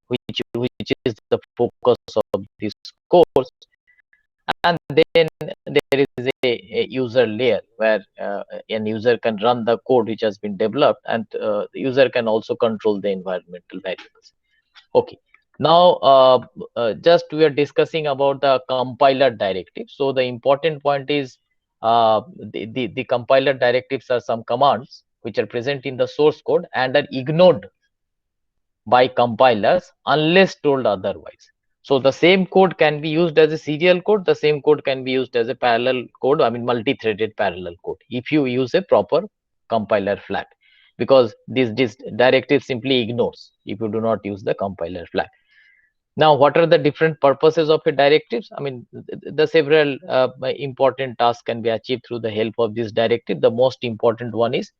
which is the focus of this course. And then there is a user layer where an user can run the code which has been developed, and the user can also control the environmental variables. Okay. Now, just we are discussing about the compiler directive. So the important point is the compiler directives are some commands which are present in the source code and are ignored by compilers unless told otherwise. So the same code can be used as a serial code. The same code can be used as a parallel code, I mean multi-threaded parallel code, if you use a proper compiler flag, because this directive simply ignores if you do not use the compiler flag. Now, what are the different purposes of a directives? I mean, the several important tasks can be achieved through the help of this directive. The most important one is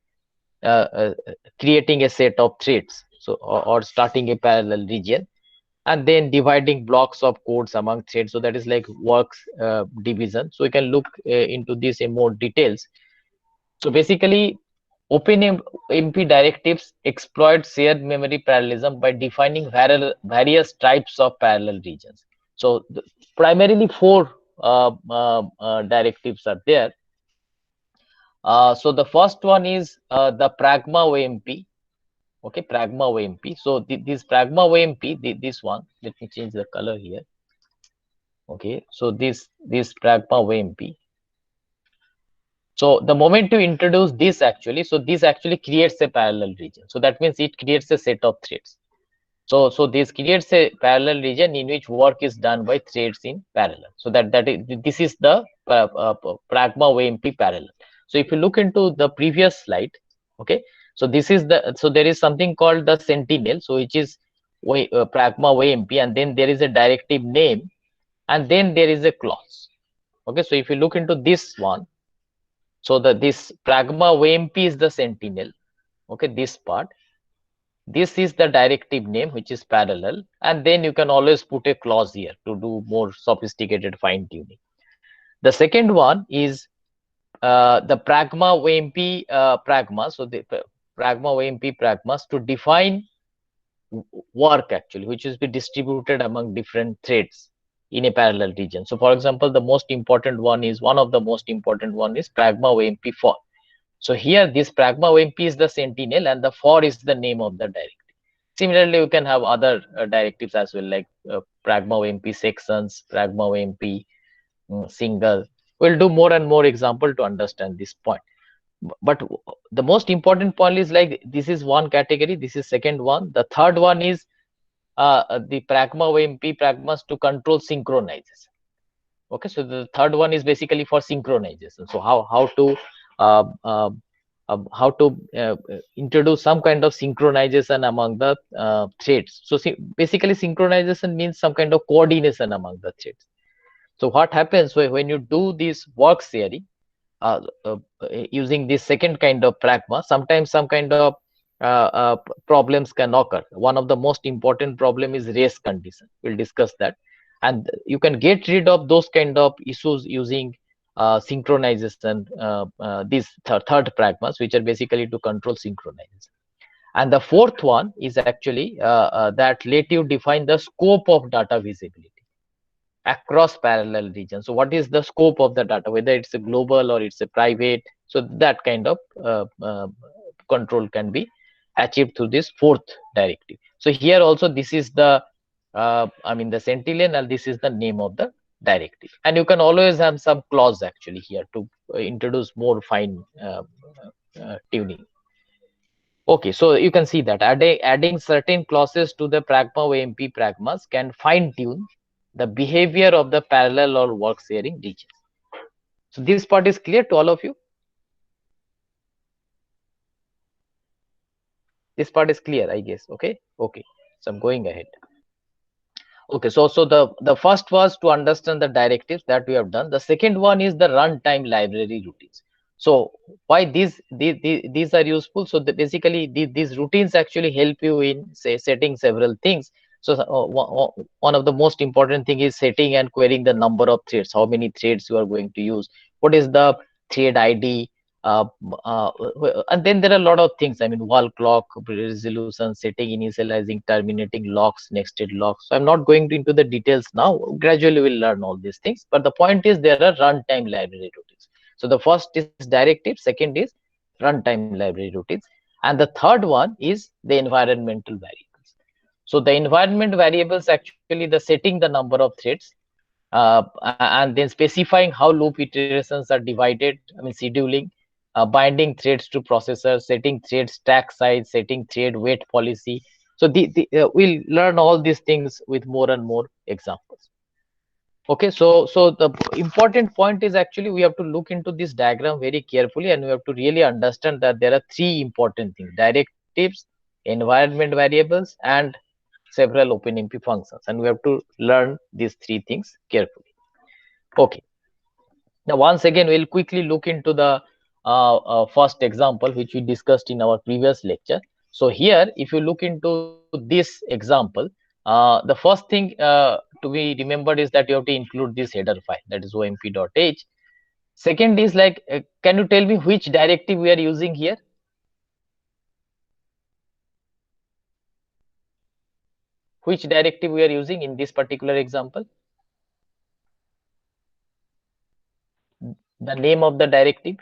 creating a set of threads, so or starting a parallel region, and then dividing blocks of codes among threads. So that is like works division. So we can look into this in more details. So basically, OpenMP directives exploit shared memory parallelism by defining various types of parallel regions. So primarily four directives are there. So the first one is the Pragma OMP. Okay, Pragma OMP. So this Pragma OMP, this one, let me change the color here. Okay, so this Pragma OMP. So the moment you introduce this actually, so this actually creates a parallel region. So that means it creates a set of threads. So this creates a parallel region in which work is done by threads in parallel. So this is the Pragma OMP parallel. So if you look into the previous slide, okay, so this is so there is something called the Sentinel, so which is Pragma OMP, and then there is a directive name, and then there is a clause. Okay, so if you look into this one, so this Pragma OMP is the Sentinel. Okay, this part. This is the directive name, which is parallel, and then you can always put a clause here to do more sophisticated fine tuning. The second one is the Pragma OMP Pragma. So the Pragma OMP Pragmas to define work actually, which is be distributed among different threads in a parallel region. So for example, the most important one is Pragma OMP for. So here this Pragma OMP is the Sentinel and the for is the name of the directive. Similarly, you can have other directives as well, like Pragma OMP sections, Pragma OMP single. We'll do more and more example to understand this point. But the most important point is like this is one category, this is second one. The third one is the Pragma OMP Pragmas to control synchronization. Okay, so the third one is basically for synchronization. So how to introduce some kind of synchronization among the threads. So basically synchronization means some kind of coordination among the threads. So what happens when you do this work sharing using this second kind of pragma, sometimes some kind of problems can occur. One of the most important problem is race condition. We'll discuss that, and you can get rid of those kind of issues using synchronization, these third pragmas, which are basically to control synchronization. And the fourth one is actually that let you define the scope of data visibility across parallel regions. So what is the scope of the data, whether it's a global or it's a private? So that kind of control can be achieved through this fourth directive. So here also this is the the Sentinel, and this is the name of the directive. And you can always have some clause actually here to introduce more fine tuning. Okay, so you can see that adding certain clauses to the Pragma OMP Pragmas can fine tune the behavior of the parallel or work sharing regions. So this part is clear to all of you? This part is clear, I guess. Okay. So I'm going ahead. Okay, so the first was to understand the directives that we have done. The second one is the runtime library routines. So why these are useful? So basically these routines actually help you in setting several things. So one of the most important thing is setting and querying the number of threads, how many threads you are going to use, what is the thread ID, uh, and then there are a lot of things. I mean, wall clock, resolution, setting, initializing, terminating, locks, nested locks. So I'm not going into the details now. Gradually, we'll learn all these things. But the point is, there are runtime library routines. So the first is directive, second is runtime library routines, and the third one is the environmental variables. So the environment variables actually the setting the number of threads, and then specifying how loop iterations are divided, I mean scheduling, binding threads to processors, setting thread stack size, setting thread weight policy. So we'll learn all these things with more and more examples. Okay, so the important point is actually we have to look into this diagram very carefully, and we have to really understand that there are three important things: directives, environment variables, and several OpenMP functions, and we have to learn these three things carefully. Okay. Now, once again, we'll quickly look into the first example, which we discussed in our previous lecture. So here, if you look into this example, the first thing to be remembered is that you have to include this header file, that is omp.h. Second is like, can you tell me which directive we are using here? Which directive we are using in this particular example? The name of the directive?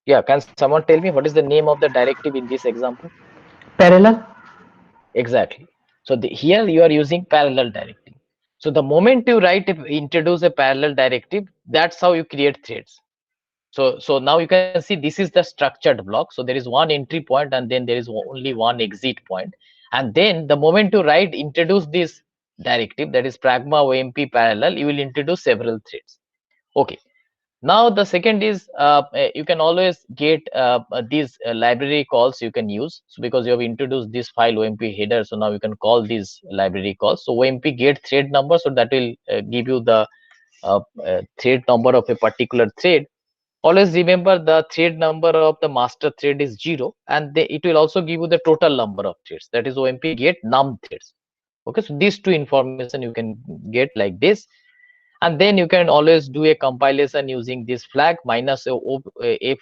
Yeah, can someone tell me what is the name of the directive in this example? Parallel. Exactly. So here you are using parallel directive. So the moment you introduce a parallel directive, that's how you create threads. So now you can see this is the structured block. So there is one entry point and then there is only one exit point. And then the moment you introduce this directive, that is pragma omp parallel, you will introduce several threads. Okay. Now the second is you can always get these library calls you can use. So because you have introduced this file omp header, so now you can call these library calls. So omp get thread number, so that will give you the thread number of a particular thread. Always remember the thread number of the master thread is 0, and it will also give you the total number of threads, that is omp get num threads. Okay, so these two information you can get like this. And then you can always do a compilation using this flag minus f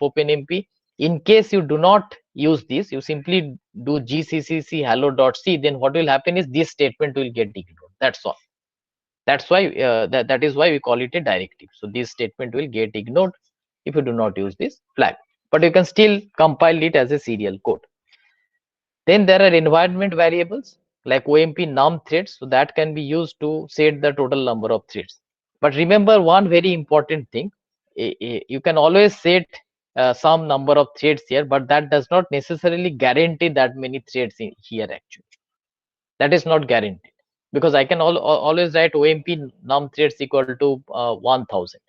openmp. In case you do not use this, you simply do gccc hello.c, then what will happen is this statement will get ignored. That's all. That's why that is why we call it a directive. So this statement will get ignored if you do not use this flag, but you can still compile it as a serial code. Then there are environment variables like omp num threads, so that can be used to set the total number of threads. But remember one very important thing: you can always set some number of threads here, but that does not necessarily guarantee that many threads in here actually. That is not guaranteed, because I can always write omp num threads equal to 1000,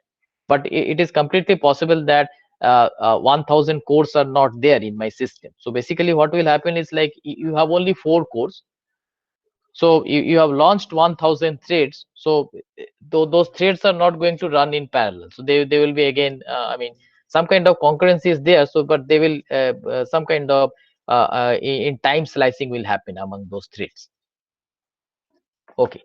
but it is completely possible that 1000 cores are not there in my system. So basically what will happen is like you have only 4 cores, so you have launched 1000 threads. So those threads are not going to run in parallel, so they will be again I mean some kind of concurrency is there, so but they will some kind of in time slicing will happen among those threads. Okay.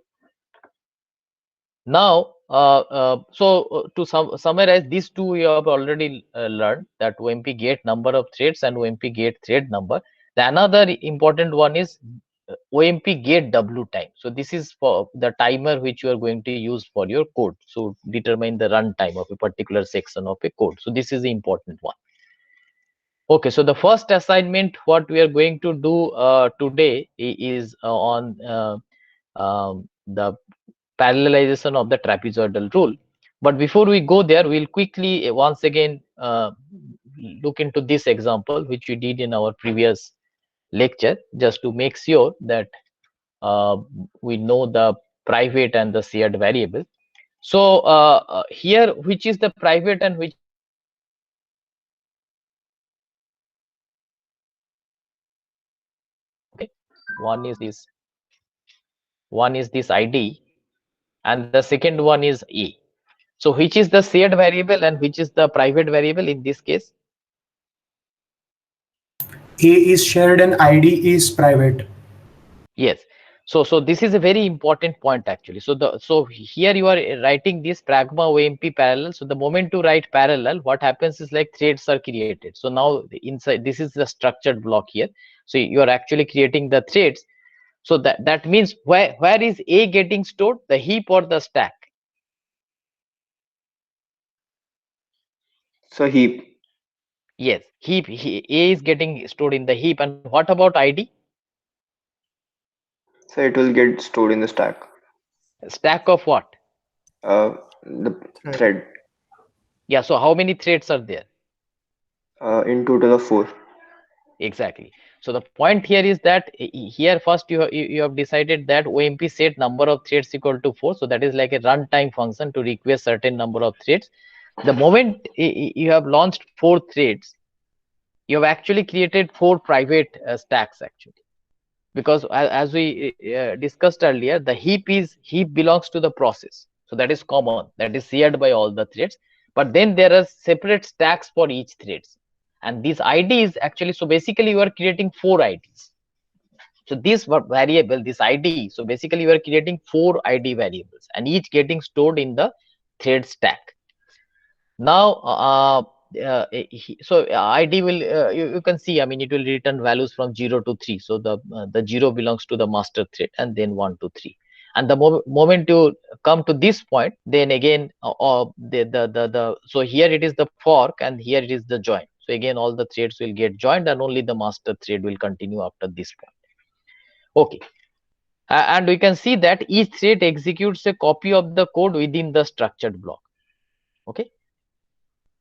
Now to summarize, these two we have already learned, that omp get number of threads and omp get thread number. The another important one is omp get w time. So this is for the timer which you are going to use for your code, so determine the run time of a particular section of a code. So this is the important one. Okay, so the first assignment what we are going to do today is on the parallelization of the trapezoidal rule. But before we go there, we'll quickly once again look into this example which we did in our previous lecture, just to make sure that uh, we know the private and the shared variable. So here, which is the private and which is the shared variable? Okay, one is this id, and the second one is a. So which is the shared variable and which is the private variable in this case? A is shared and ID is private. Yes. So this is a very important point actually. So here you are writing this pragma OMP parallel. So the moment to write parallel, what happens is like threads are created. So now inside this is the structured block here. So you are actually creating the threads. So that means where is A getting stored, the heap or the stack? So heap. Yes, heap. A is getting stored in the heap. And what about ID? So it will get stored in the stack. Stack of what? The Thread. thread. Yeah, so how many threads are there? In total of four. Exactly. So the point here is that here first you have decided that OMP set number of threads equal to 4. So that is like a runtime function to request certain number of threads. The moment you have launched 4 threads, you have actually created 4 private stacks actually. Because as we discussed earlier, the heap belongs to the process. So that is common, that is shared by all the threads. But then there are separate stacks for each threads. And this ID is actually, so basically you are creating 4 IDs. So this variable, this ID, so basically you are creating 4 ID variables and each getting stored in the thread stack. Now, so ID will, you can see, I mean, it will return values from 0 to 3. So the 0 belongs to the master thread and then 1 to 3. And the moment you come to this point, then again, so here it is the fork and here it is the join. So again, all the threads will get joined and only the master thread will continue after this point. Okay. And we can see that each thread executes a copy of the code within the structured block. Okay.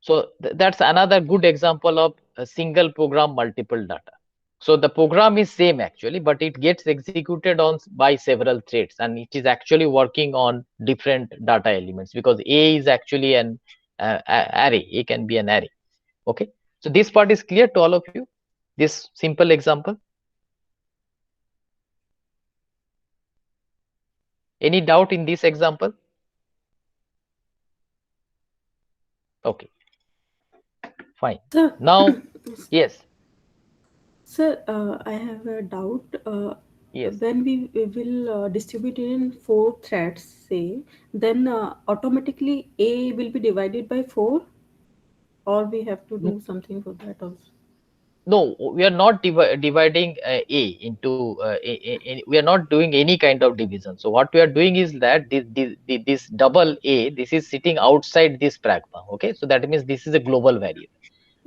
So that's another good example of a single program, multiple data. So the program is same actually, but it gets executed on by several threads, and it is actually working on different data elements because A is actually an array. A can be an array. Okay. So this part is clear to all of you. This simple example. Any doubt in this example? Okay. Fine. Sir, Now, yes, sir, I have a doubt. yes. When we will distribute it in four threads, say, then automatically A will be divided by four, or we have to N- do something for that also. No, we are not dividing A into, we are not doing any kind of division. So what we are doing is that this double A, this is sitting outside this pragma. Okay. So that means this is a global variable.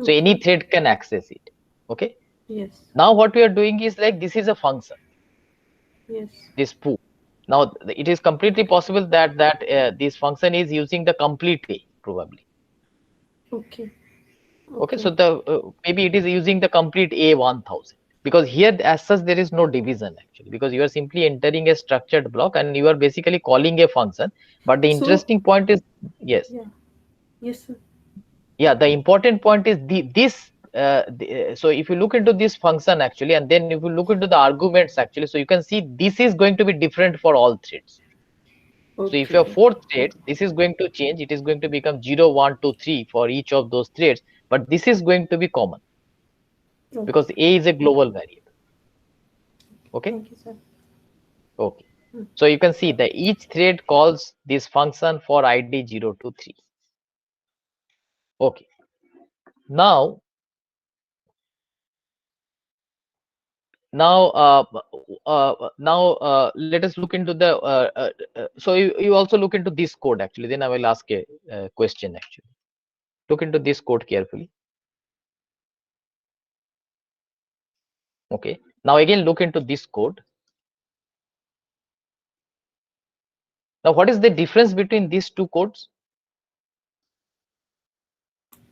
So any Okay. thread can access it. Okay. Yes. Now what we are doing is like, this is a function, Yes. this foo. Now it is completely possible that this function is using the complete A probably. Okay. Okay, Okay. so the maybe it is using the complete A1000 because here as such there is no division actually, because you are simply entering a structured block and you are basically calling a function. But the So, interesting point is, yes, yeah. Yes, sir. yeah, the important point is so if you look into this function actually, and then if you look into the arguments actually, so you can see this is going to be different for all threads. So if you have Okay. 4 threads, this is going to change. It is going to become 0, 1, 2, 3 for each of those threads, but this is going to be common because Okay. A is a global variable. Okay. Thank you, sir. Okay. Hmm. So you can see that each thread calls this function for ID 0 to 3. Okay. Now, let us look into the. So you also look into this code actually. Then I will ask a question actually. Look into this code carefully. Okay. Now again look into this code. Now what is the difference between these two codes?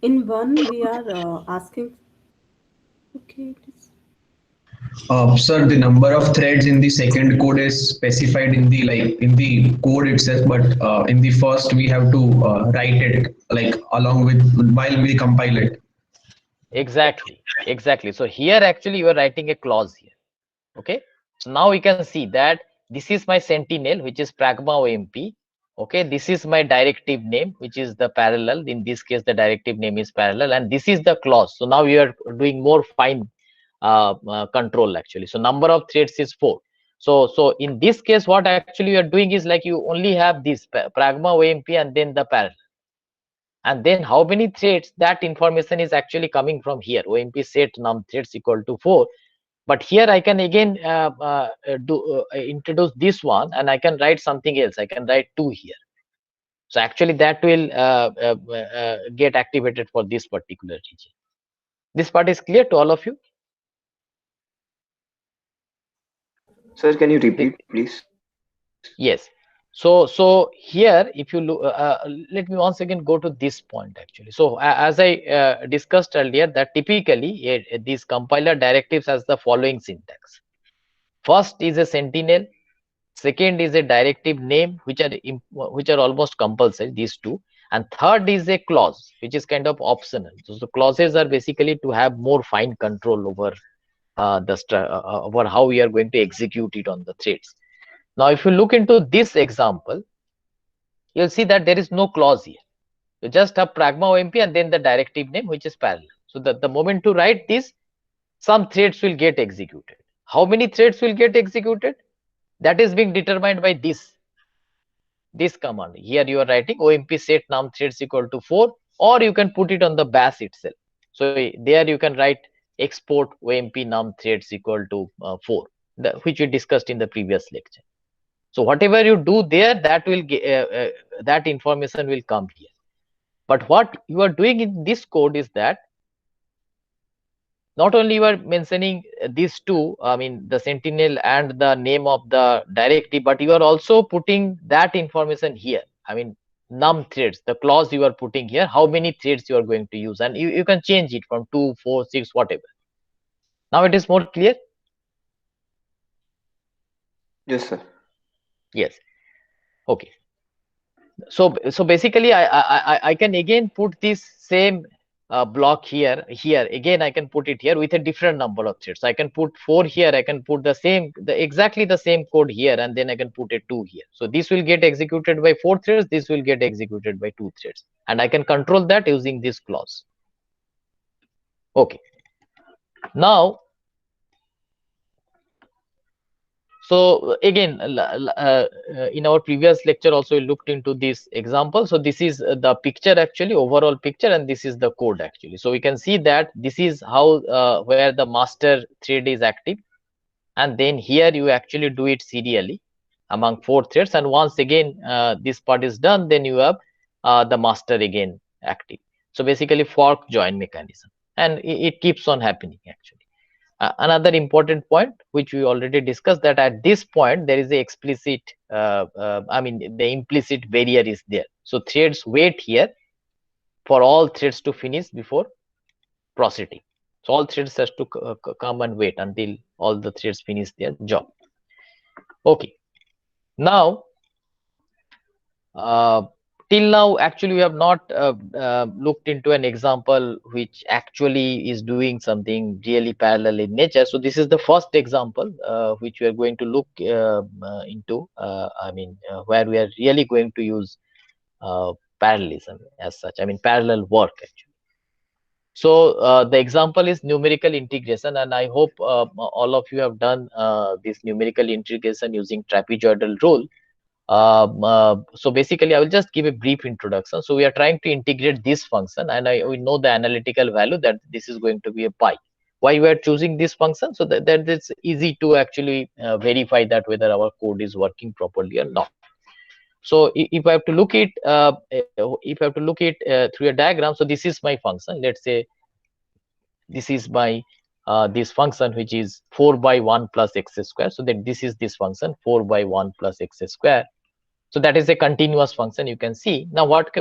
In one, we are asking. Okay. It is. Sir, the number of threads in the second code is specified in the in the code itself, but in the first we have to write it like along with while we compile it. Exactly. Exactly. So here actually you are writing a clause here. Okay. So now we can see that this is my sentinel, which is pragma OMP. Okay, this is my directive name, which is the parallel. In this case, the directive name is parallel, and this is the clause. So now we are doing more fine control actually. So number of threads is 4. So in this case, what actually you are doing is like you only have this pragma OMP and then the parallel. And then how many threads, that information is actually coming from here. OMP set num threads equal to 4. But here I can again introduce this one, and I can write something else. I can write 2 here. So actually that will get activated for this particular region. This part is clear to all of you? Sir, can you repeat, please? Yes. So here, if you look, let me once again go to this point actually. So as I discussed earlier, that typically these compiler directives has the following syntax. First is a sentinel. Second is a directive name, which are almost compulsory, these two. And third is a clause, which is kind of optional. So the clauses are basically to have more fine control over over how we are going to execute it on the threads. Now, if you look into this example, you'll see that there is no clause here. You just have pragma OMP and then the directive name, which is parallel. So the moment to write this, some threads will get executed. How many threads will get executed? That is being determined by this command. Here you are writing OMP set num threads equal to 4, or you can put it on the bash itself. So there you can write export OMP num threads equal to 4, which we discussed in the previous lecture. So whatever you do there, that will that information will come here. But what you are doing in this code is that not only you are mentioning these two, I mean the sentinel and the name of the directive, but you are also putting that information here. I mean num threads, the clause you are putting here, how many threads you are going to use, and you can change it from 2, 4, 6, whatever. Now it is more clear? Yes, sir. Yes. Okay. So basically I can again put this same block here again. I can put it here with a different number of threads. I can put 4 here, I can put exactly the same code here, and then I can put a 2 here. So this will get executed by 4 threads, this will get executed by 2 threads, and I can control that using this clause. Okay, now so again, in our previous lecture also we looked into this example. So this is the picture actually, overall picture, and this is the code actually. So we can see that this is how where the master thread is active, and then here you actually do it serially among 4 threads, and once again this part is done, then you have the master again active. So basically fork join mechanism, and it keeps on happening actually. Another important point which we already discussed, that at this point there is a explicit I mean the implicit barrier is there. So threads wait here for all threads to finish before proceeding. So all threads has to come and wait until all the threads finish their job. Okay, now till now actually we have not looked into an example which actually is doing something really parallel in nature. So this is the first example which we are going to look into, I mean where we are really going to use parallelism as such, I mean parallel work actually. So the example is numerical integration, and I hope all of you have done this numerical integration using trapezoidal rule. So basically, I will just give a brief introduction. So we are trying to integrate this function, and we know the analytical value that this is going to be a pi. Why we are choosing this function? So that it's easy to actually verify that whether our code is working properly or not. So if I have to look it, through a diagram, so this is my function. Let's say this is my this function, which is 4 by 1 plus x square. So that this is this function 4 by 1 plus x square. So that is a continuous function, you can see. Now what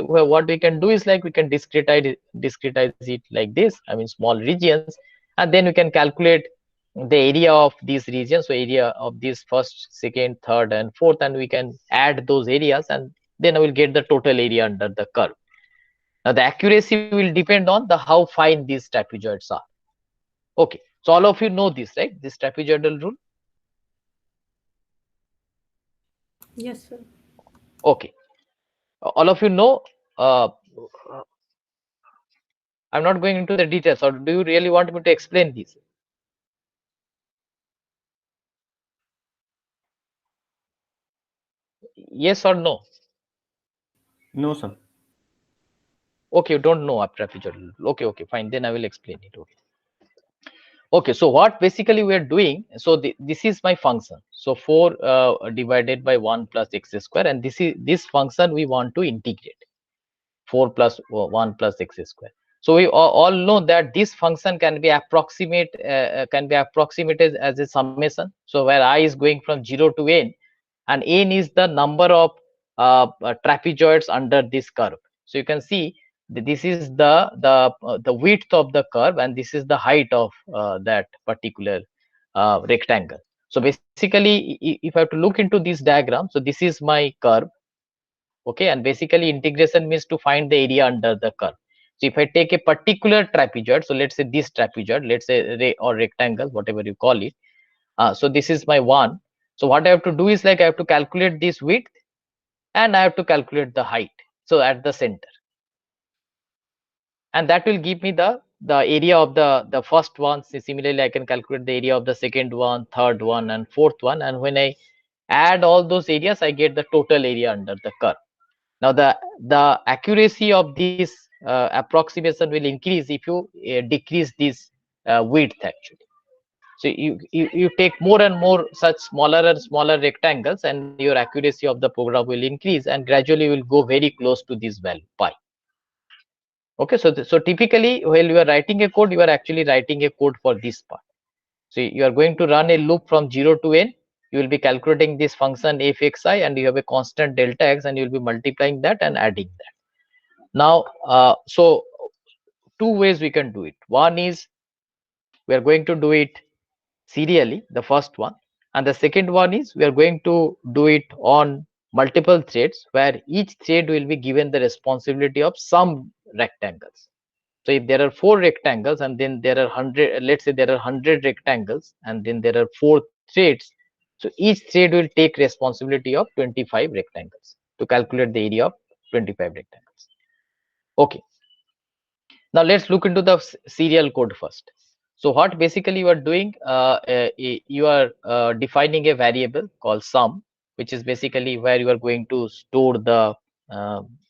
we can do is like we can discretize it like this, I mean small regions, and then we can calculate the area of these regions, so area of this first, second, third, and fourth, and we can add those areas, and then I will get the total area under the curve. Now the accuracy will depend on the how fine these trapezoids are. Okay, so all of you know this, right? This trapezoidal rule. Yes, sir. Okay, all of you know. I'm not going into the details, or do you really want me to explain this? Yes or no? No, sir. Okay, you don't know trapezoidal. Okay, fine. Then I will explain it. Okay, so what basically we are doing, so this is my function. So 4 divided by 1 plus x square, and this function we want to integrate. 4 plus 1 plus x square. So we all know that this function can be approximated as a summation. So where I is going from 0 to n, and n is the number of trapezoids under this curve. So you can see that this is the width of the curve, and this is the height of that particular rectangle. So basically, if I have to look into this diagram, so this is my curve. Okay, and basically integration means to find the area under the curve. So if I take a particular trapezoid, so let's say this trapezoid, let's say ray or rectangle, whatever you call it. So this is my one. So what I have to do is, like, I have to calculate this width and I have to calculate the height, so at the center, and that will give me the area of the first one. Similarly, I can calculate the area of the second one, third one, and fourth one, and when I add all those areas, I get the total area under the curve. Now the accuracy of this approximation will increase if you decrease this width actually. So you take more and more such smaller and smaller rectangles, and your accuracy of the program will increase, and gradually will go very close to this value pi. Okay, so typically while you are writing a code, you are actually writing a code for this part. So you are going to run a loop from 0 to n. You will be calculating this function fxi, and you have a constant delta x, and you will be multiplying that and adding that. Now, so two ways we can do it. One is we are going to do it serially, the first one, and the second one is we are going to do it on multiple threads, where each thread will be given the responsibility of some rectangles. So if there are 4 rectangles, and then there are 100, let's say there are 100 rectangles, and then there are 4 threads. So each thread will take responsibility of 25 rectangles to calculate the area of 25 rectangles. Okay. Now let's look into the serial code first. So what basically you are doing, you are defining a variable called sum, which is basically where you are going to store the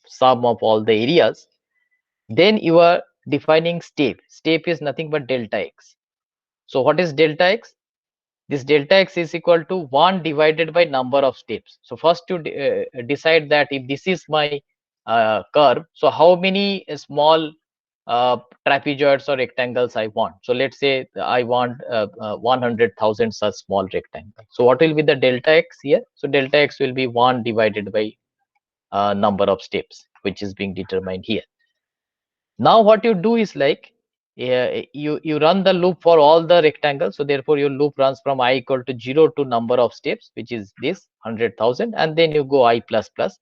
sum of all the areas. Then you are defining step. Step is nothing but delta x. So what is delta x? This delta x is equal to 1 divided by number of steps. So first you decide that if this is my curve, so how many small trapezoids or rectangles I want. So let's say I want 100,000 such small rectangles. So what will be the delta x here? So delta x will be 1 divided by number of steps, which is being determined here. Now what you do is, like, you run the loop for all the rectangles. So therefore your loop runs from I equal to 0 to number of steps, which is this 100,000, and then you go I plus plus.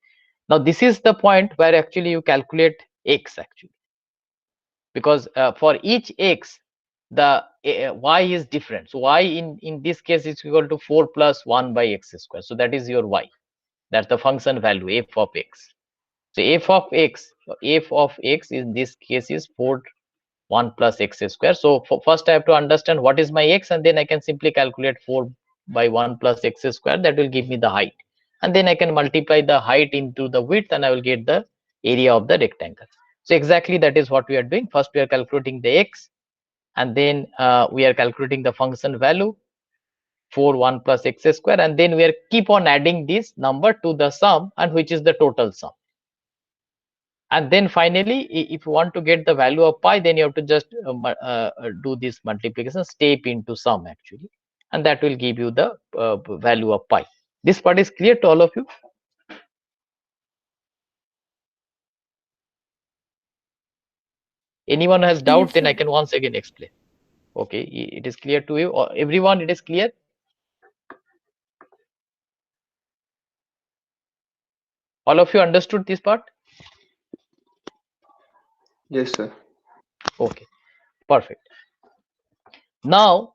Now this is the point where actually you calculate x actually, because for each x the y is different. So y in this case is equal to 4 plus 1 by x square. So that is your y. That's the function value f of x. So f of x in this case is 4 1 plus x square. So first I have to understand what is my x, and then I can simply calculate 4 by 1 plus x square. That will give me the height, and then I can multiply the height into the width, and I will get the area of the rectangle. So exactly that is what we are doing. First we are calculating the x, and then we are calculating the function value 4 1 plus x square, and then we are keep on adding this number to the sum, and which is the total sum. And then finally, if you want to get the value of pi, then you have to just do this multiplication step into sum actually, and that will give you the value of pi. This part is clear to all of you? Anyone has doubt? Yes, Then I sir. can once again explain. Okay, it is clear to you, or everyone? It is clear. All of you understood this part? Yes, sir. Okay, perfect. Now,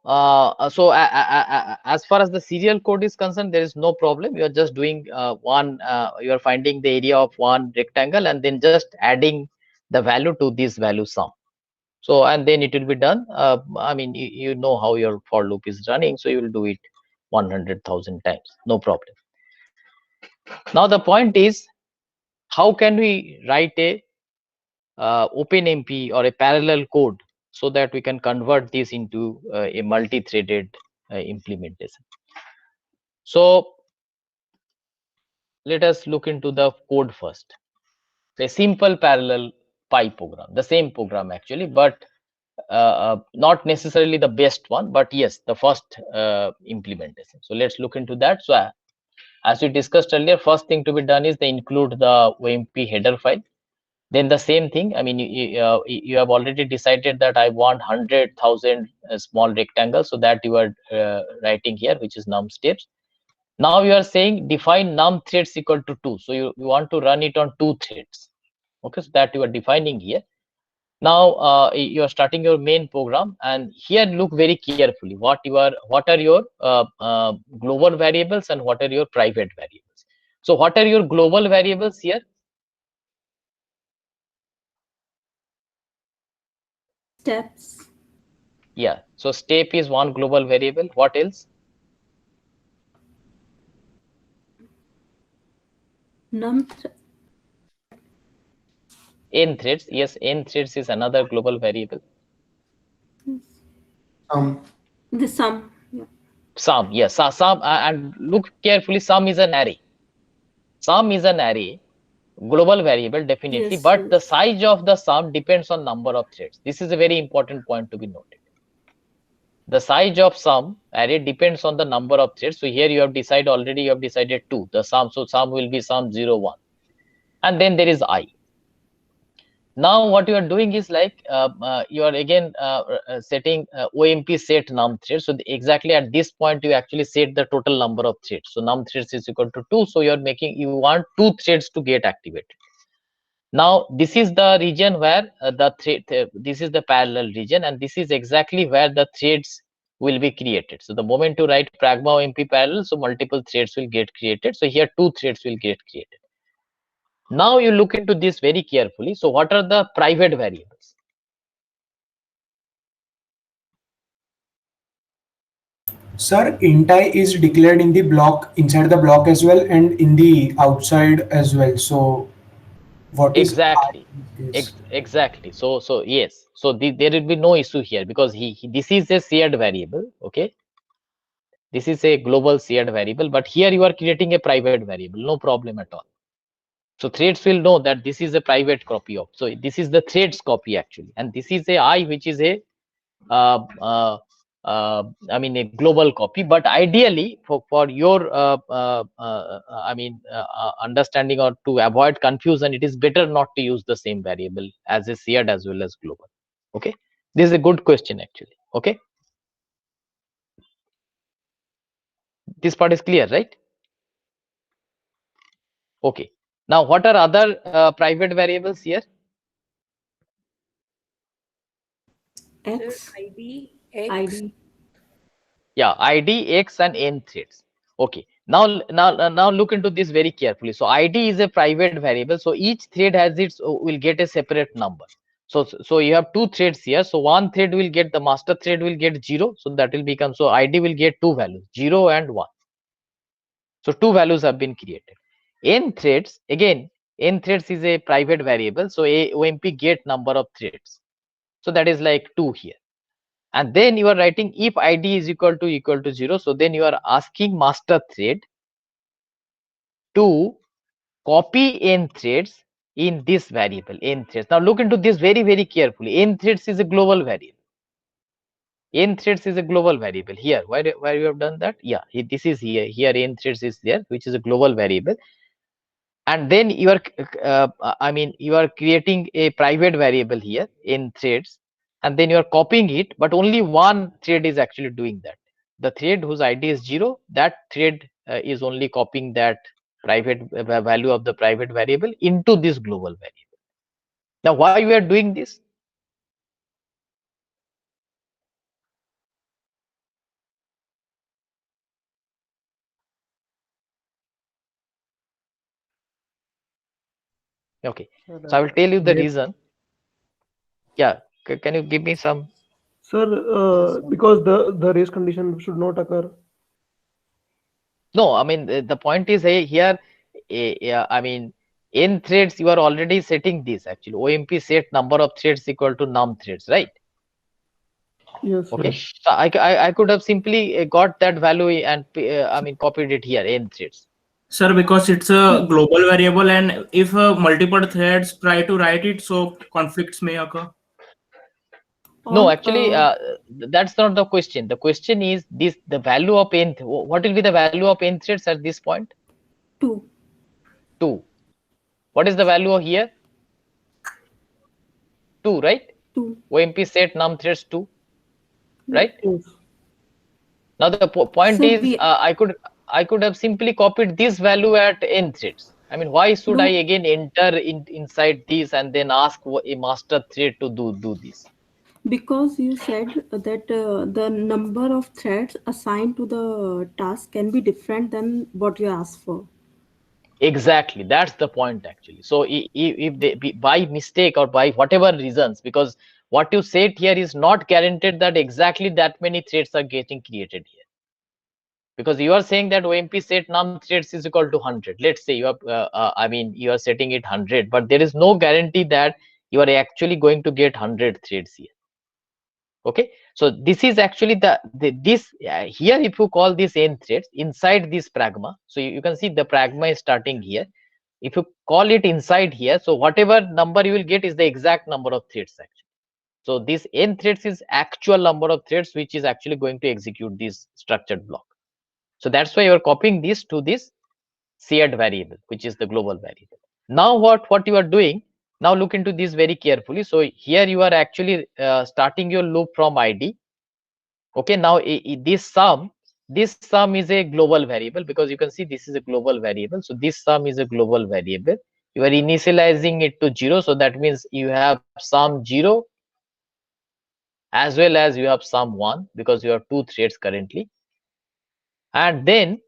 so as far as the serial code is concerned, there is no problem. You are just doing you are finding the area of one rectangle, and then just adding the value to this value sum. So, and then it will be done. I mean, you know how your for loop is running, so you will do it 100,000 times, no problem. Now the point is, how can we write a OpenMP or a parallel code so that we can convert this into a multi-threaded implementation? So let us look into the code first. A simple parallel Pi program, the same program actually, but not necessarily the best one, but yes, the first implementation. So let's look into that. So as we discussed earlier, first thing to be done is they include the OMP header file. Then the same thing, I mean, you have already decided that I want 100,000 small rectangles, so that you are writing here, which is num steps. Now you are saying define num threads equal to 2. So you want to run it on 2 threads. Okay, so that you are defining here. Now you are starting your main program, and here look very carefully what are your global variables and what are your private variables. So what are your global variables here? Steps. Yeah, so step is one global variable. What else? Num N threads. Yes, N threads is another global variable. the sum. Yeah. Sum, yes, sum, and look carefully, sum is an array. Sum is an array, global variable definitely, Yes, but the yes. size of the sum depends on number of threads. This is a very important point to be noted. The size of sum array depends on the number of threads. So here you have decided already, you have decided 2, the sum, so sum will be sum 0, 1, and then there is I. Now what you are doing is like you are again setting OMP set num threads. So exactly at this point you actually set the total number of threads. So num threads is equal to 2. So you want 2 threads to get activated. Now this is the region where this is the parallel region, and this is exactly where the threads will be created. So the moment you write pragma OMP parallel, so multiple threads will get created. So here 2 threads will get created. Now you look into this very carefully. So what are the private variables? Sir, int_i is declared in the block, inside the block as well, and in the outside as well. So what is Exactly. I in this? Exactly. So yes. So there will be no issue here, because this is a shared variable. Okay. This is a global shared variable, but here you are creating a private variable. No problem at all. So threads will know that this is a private copy of. So this is the threads copy actually, and this is a I, which is a uh, uh, I mean a global copy. But ideally, for your understanding, or to avoid confusion, it is better not to use the same variable as a shared as well as global. Okay, this is a good question actually. Okay, this part is clear, right? Okay, now what are other private variables here? X. ID, X. ID. Yeah, ID, X, and N threads. Okay, now look into this very carefully. So ID is a private variable, so each thread has its will get a separate number. So you have 2 threads here. So one thread will get, the master thread will get 0, so that will become, so ID will get 2 values, 0 and 1. So 2 values have been created. N threads, again, N threads is a private variable, so OMP get number of threads, so that is like 2 here. And then you are writing if ID is equal to 0. So then you are asking master thread to copy N threads in this variable N threads. Now look into this very carefully. N threads is a global variable. N threads is a global variable here. Where you have done that? Yeah, this is here. Here N threads is there, which is a global variable. And then you are you are creating a private variable here in threads, and then you are copying it, but only one thread is actually doing that. The thread whose ID is 0, that thread is only copying that private value of the private variable into this global variable. Now why we are doing this? Okay, so I will tell you the reason. Yeah, can you give me some? Sir, because the race condition should not occur. No, I mean the point is, here I mean, n threads, you are already setting this actually. OMP set number of threads equal to num threads, right? Yes, sir. Okay. So I could have simply got that value and I mean copied it here, n threads. Sir, because it's a global variable, and if multiple threads try to write it, so conflicts may occur. No, Or, actually, that's not the question. The question is this: the value of n. What will be the value of n threads at this point? 2. 2. What is the value here? 2, right? 2. OMP set num threads 2, right? Yes. Now the point So is, I could have simply copied this value at n threads. I mean, why should No. I again enter inside this and then ask a master thread to do this? Because you said that the number of threads assigned to the task can be different than what you asked for. Exactly, that's the point actually. So if they by mistake or by whatever reasons, because what you said here is not guaranteed that exactly that many threads are getting created here. Because you are saying that OMP set num threads is equal to 100. Let's say you are, I mean, you are setting it 100, but there is no guarantee that you are actually going to get 100 threads here. Okay, so this is actually this here. If you call this n threads inside this pragma, so you can see the pragma is starting here. If you call it inside here, so whatever number you will get is the exact number of threads actually. So this n threads is actual number of threads which is actually going to execute this structured block. So that's why you are copying this to this shared variable, which is the global variable. Now what you are doing, now look into this very carefully. So here you are actually starting your loop from id. Okay, now this sum is a global variable, because you can see this is a global variable. So this sum is a global variable. You are initializing it to 0, so that means you have sum 0 as well as you have sum 1, because you have 2 threads currently. And then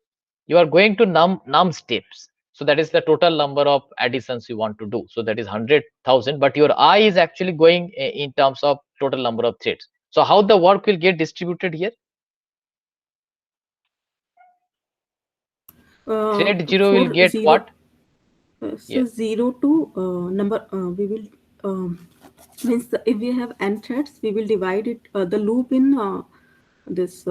you are going to num steps. So that is the total number of additions you want to do. So that is 100,000, but your I is actually going in terms of total number of threads. So how the work will get distributed here? Thread 0 will For get 0, what? so Yes. 0 to number, we will means if we have n threads, we will divide it the loop in this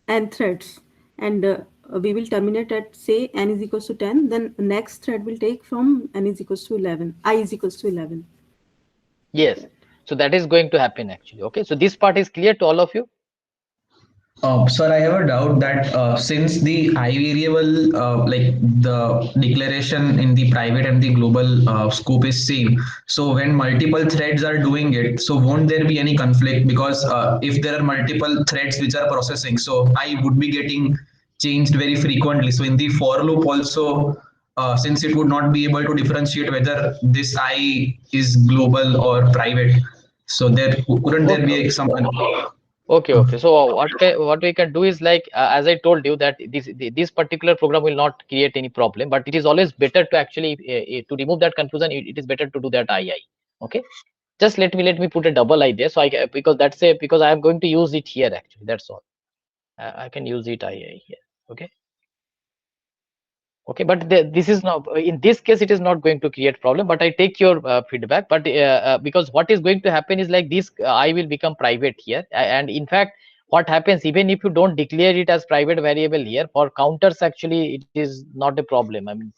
n threads, and we will terminate at say n is equals to 10. Then next thread will take from n is equals to 11. I is equals to 11. Yes. So that is going to happen actually. Okay. So this part is clear to all of you? Sir, I have a doubt that since the I variable, like the declaration in the private and the global scope is same, so when multiple threads are doing it, so won't there be any conflict? Because if there are multiple threads which are processing, so I would be getting changed very frequently. So in the for loop also, since it would not be able to differentiate whether this I is global or private, so there couldn't there Okay. be some. Okay. So what we can do is like as I told you that this particular program will not create any problem, but it is always better to actually to remove that confusion. It is better to do that II. Okay. Just let me put a double I there. So because that's a because I am going to use it here actually. That's all. I can use it II here. Okay. Okay, but this is not, in this case it is not going to create problem, but I take your feedback. But because what is going to happen is like this I will become private here, and in fact what happens, even if you don't declare it as private variable here, for counters actually it is not a problem. I mean,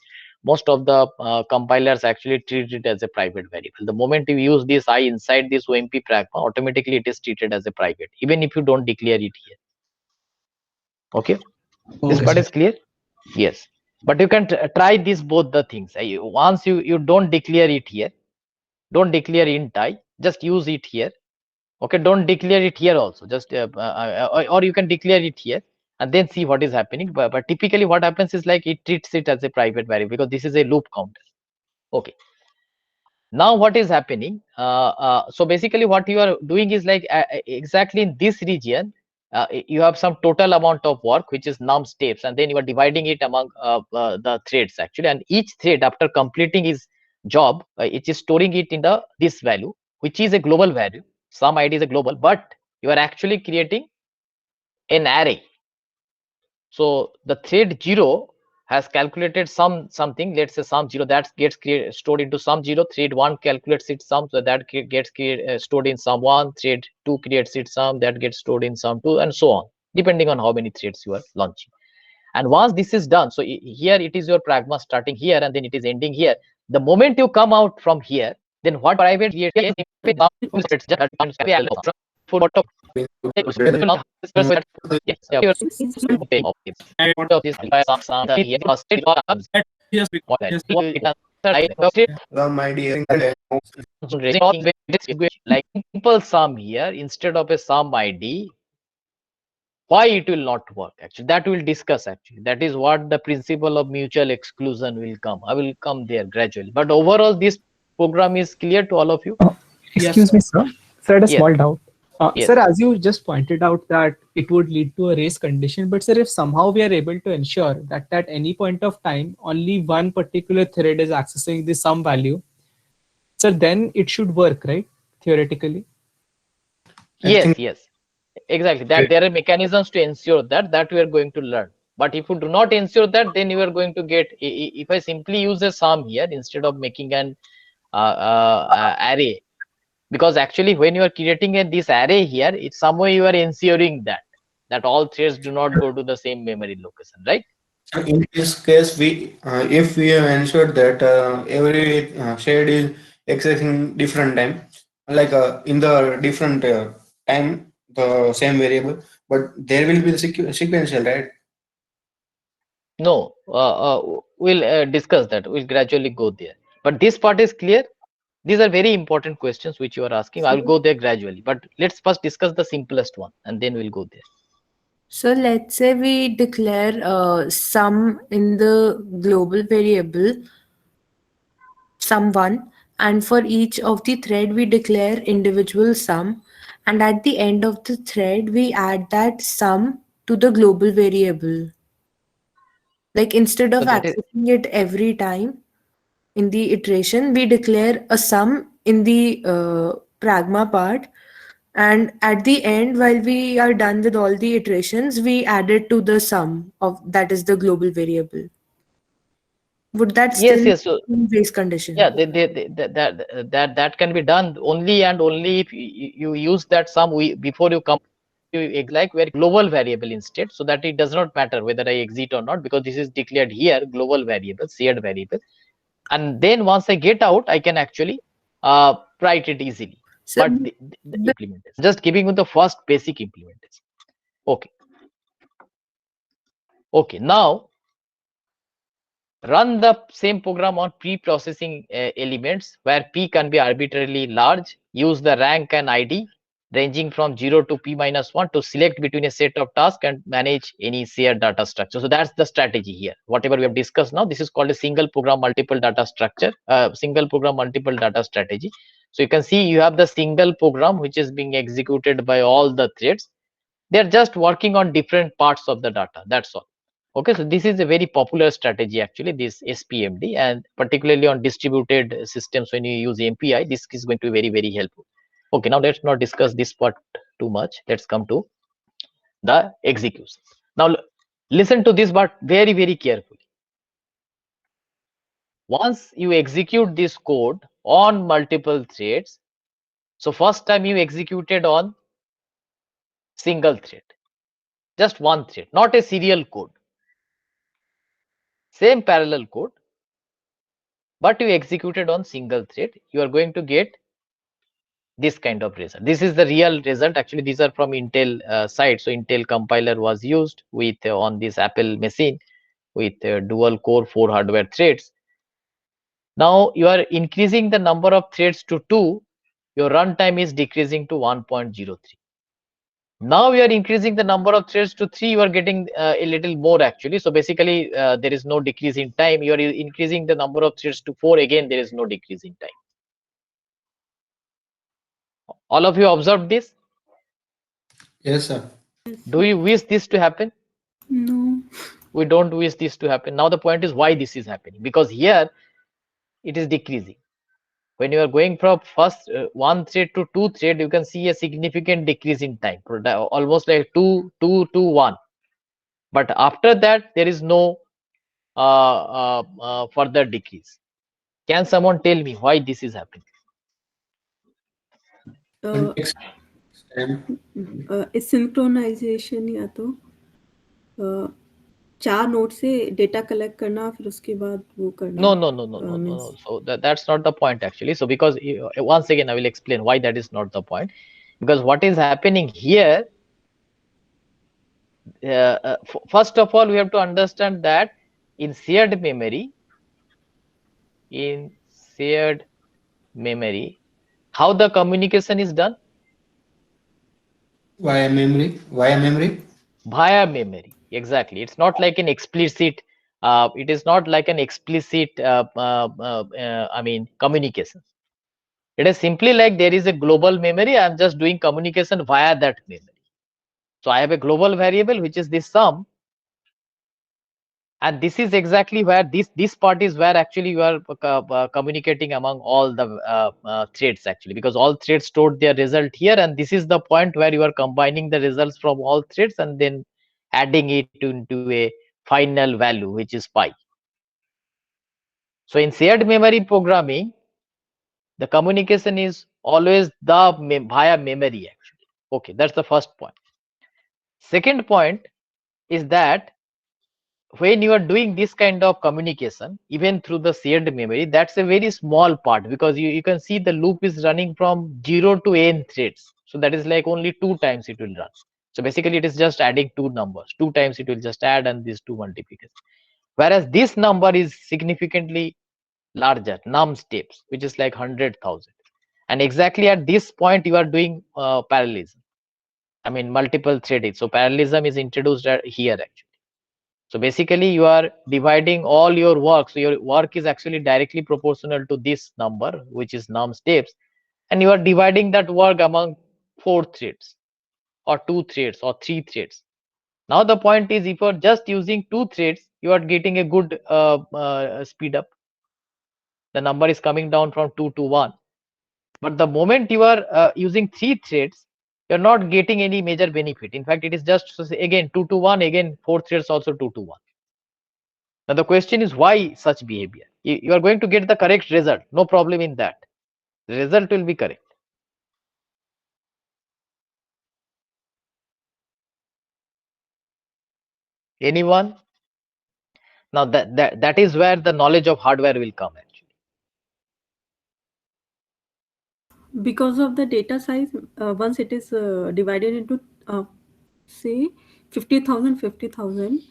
most of the compilers actually treat it as a private variable. The moment you use this I inside this OMP pragma, automatically it is treated as a private, even if you don't declare it here. Okay, this Okay, part sir. is clear? Yes, but you can try this both the things. Once you don't declare it here, don't declare int I, just use it here. Okay, don't declare it here also, just or you can declare it here and then see what is happening. But typically what happens is like it treats it as a private variable, because this is a loop counter. Okay, now what is happening, so basically what you are doing is like exactly in this region, you have some total amount of work which is num steps, and then you are dividing it among the threads actually, and each thread after completing his job, it is storing it in the this value, which is a global value. Some id is a global, but you are actually creating an array. So the thread 0 has calculated something, let's say sum 0, that gets stored into sum 0. Thread 1 calculates its sum, so that gets stored in sum 1. Thread 2 creates its sum, that gets stored in sum 2, and so on, depending on how many threads you are launching. And once this is done, so here it is your pragma starting here and then it is ending here. The moment you come out from here, then what private yes, like simple sum here instead of a sum ID. Why it will not work? Actually, that we'll discuss. Actually, that is what the principle of mutual exclusion will come. I will come there gradually. But overall, this program is clear to all of you. Excuse me, sir. Sir, I had a Yes. small doubt. Yes. Sir, as you just pointed out that it would lead to a race condition, but sir, if somehow we are able to ensure that at any point of time, only one particular thread is accessing the sum value, sir, then it should work, right? Theoretically. Yes. Exactly. That there are mechanisms to ensure that we are going to learn. But if you do not ensure that, then you are going to get, if I simply use a sum here instead of making an array, because actually when you are creating this array here, it's some way you are ensuring that all threads do not go to the same memory location, right? In this case, we if we have ensured that every shade is accessing different time, like in the different time, the same variable, but there will be the sequential, right? No, we'll discuss that. We'll gradually go there. But this part is clear. These are very important questions which you are asking. I'll go there gradually. But let's first discuss the simplest one, and then we'll go there. So let's say we declare sum in the global variable sum1, and for each of the thread we declare individual sum, and at the end of the thread we add that sum to the global variable. Like instead of So that is- accessing it every time in the iteration, we declare a sum in the pragma part, and at the end, while we are done with all the iterations, we add it to the sum of that is the global variable. Would that still Yes. So be race condition? yeah, that can be done only and only if you use that sum before you come to like very global variable instead, so that it does not matter whether I exit or not, because this is declared here global variable, shared variable, and then once I get out, I can actually write it easily. So But the implementation, just giving you the first basic implementation. Okay, now run the same program on pre-processing elements where p can be arbitrarily large. Use the rank and id ranging from 0 to p-1 to select between a set of tasks and manage any shared data structure. So that's the strategy here. Whatever we have discussed now, this is called a single program multiple data structure, single program multiple data strategy. So you can see you have the single program which is being executed by all the threads. They're just working on different parts of the data, that's all. Okay, so this is a very popular strategy actually, this SPMD, and particularly on distributed systems when you use MPI, this is going to be very helpful. Okay, now let's not discuss this part too much. Let's come to the execution. Now listen to this, but very carefully. Once you execute this code on multiple threads, so first time you executed on single thread, just one thread, not a serial code, same parallel code, but you executed on single thread, you are going to get this kind of result. This is the real result. Actually, these are from Intel side. So Intel compiler was used with on this Apple machine with dual core 4 hardware threads. Now you are increasing the number of threads to 2, your runtime is decreasing to 1.03. Now we are increasing the number of threads to 3, you are getting a little more actually. So basically there is no decrease in time. You are increasing the number of threads to 4, again there is no decrease in time. All of you observed this? Yes, sir. Do you wish this to happen? No. We don't wish this to happen. Now the point is why this is happening, because here it is decreasing. When you are going from first one thread to 2 thread, you can see a significant decrease in time, almost like 2 to 1. But after that, there is no further decrease. Can someone tell me why this is happening? Next time. Synchronization या तो चार node से data collect करना फिर उसके बाद वो करना. No. So that's not the point actually. So because once again I will explain why that is not the point. Because what is happening here, first of all, we have to understand that in shared memory, how the communication is done? Via memory. Via memory, exactly. It's not like an explicit. It is not like an explicit. Communication. It is simply like there is a global memory. I'm just doing communication via that memory. So I have a global variable which is this sum, and this is exactly where this part is where actually you are communicating among all the threads actually, because all threads stored their result here, and this is the point where you are combining the results from all threads and then adding it into a final value which is pi. So in shared memory programming, the communication is always via memory actually. Okay, that's the first point. Second point is that when you are doing this kind of communication, even through the shared memory, that's a very small part, because you can see the loop is running from 0 to n threads. So that is like only 2 times it will run. So basically it is just adding two numbers. 2 times it will just add and these two multiplications. Whereas this number is significantly larger, num steps, which is like 100,000. And exactly at this point you are doing parallelism. I mean multiple threading. So parallelism is introduced here actually. So basically you are dividing all your work. So your work is actually directly proportional to this number, which is num steps. And you are dividing that work among 4 threads or 2 threads or 3 threads. Now the point is, if you are just using 2 threads, you are getting a good speed up. The number is coming down from 2 to 1. But the moment you are using 3 threads, you're not getting any major benefit. In fact, it is just again 2 to 1, again 4 threads also 2 to 1. Now the question is, why such behavior? You are going to get the correct result. No problem in that. The result will be correct. Anyone? Now that is where the knowledge of hardware will come actually. Because of the data size, once it is divided into say 50,000,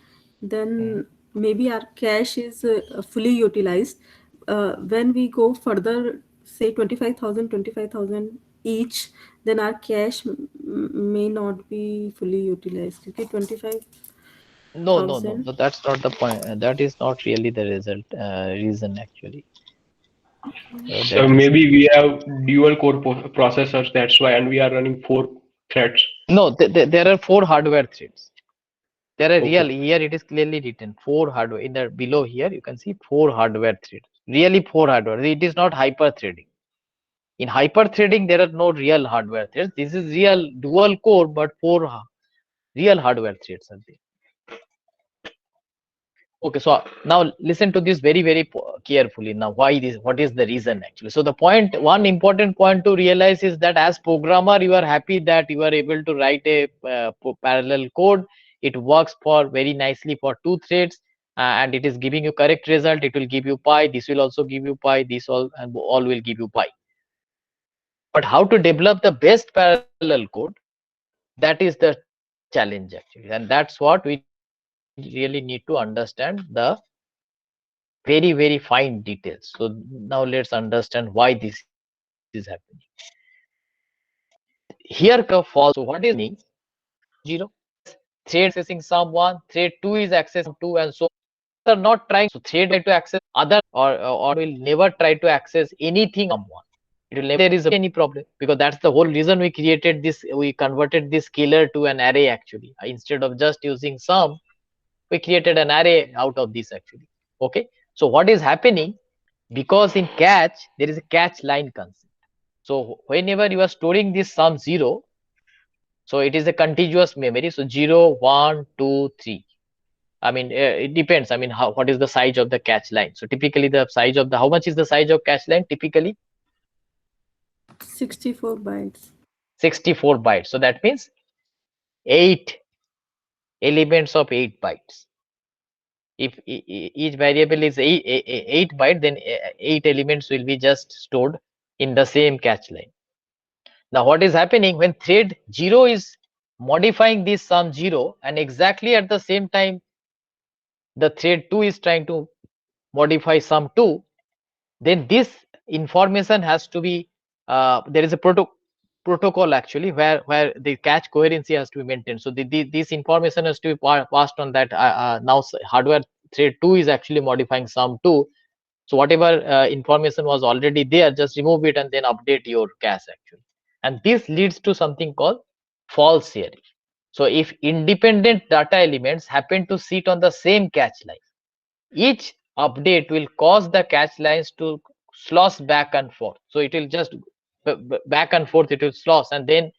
then maybe our cache is fully utilized. When we go further, say 25,000 each, then our cache may not be fully utilized. Okay, 25. No, that's not the point. That is not really the result reason actually. So maybe we have dual core processors, that's why, and we are running 4 threads. No, there are 4 hardware threads. There are real, here it is clearly written 4 hardware. In the below here you can see 4 hardware threads. Really 4 hardware. It is not hyper threading. In hyper threading there are no real hardware threads. This is real dual core, but 4 real hardware threads are there. Okay, so now listen to this very carefully. Now why this, what is the reason actually? So the point, one important point to realize is that as programmer you are happy that you are able to write a parallel code. It works for very nicely for 2 threads and it is giving you correct result. It will give you pi, this will also give you pi, this all and all will give you pi. But how to develop the best parallel code, that is the challenge actually, and that's what we really need to understand, the very fine details. So now let's understand why this is happening. Here false. So what is meaning? 0 thread accessing sum 1, thread 2 is accessing 2, and so are not trying. So thread try to access other or will never try to access anything sum 1. It will never, there is any problem, because that's the whole reason we created this. We converted this scalar to an array actually. Instead of just using sum, we created an array out of this actually. Okay, so what is happening, because in catch there is a catch line concept. So whenever you are storing this sum 0, so it is a contiguous memory. So 0, 1, 2, 3. I mean, it depends. I mean, what is the size of the catch line? So typically the size of the, how much is the size of catch line typically? 64 bytes. 64 bytes. So that means 8 elements of 8 bytes. If each variable is 8 byte, then 8 elements will be just stored in the same catch line. Now what is happening when thread 0 is modifying this sum 0, and exactly at the same time the thread 2 is trying to modify sum 2, then this information has to be there is a protocol actually where the catch coherency has to be maintained. So this information has to be passed on that now hardware thread 2 is actually modifying sum 2. So whatever information was already there, just remove it and then update your cache actually. And this leads to something called false sharing. So if independent data elements happen to sit on the same catch line, each update will cause the catch lines to slosh back and forth. So it will just back and forth, it will slosh, and then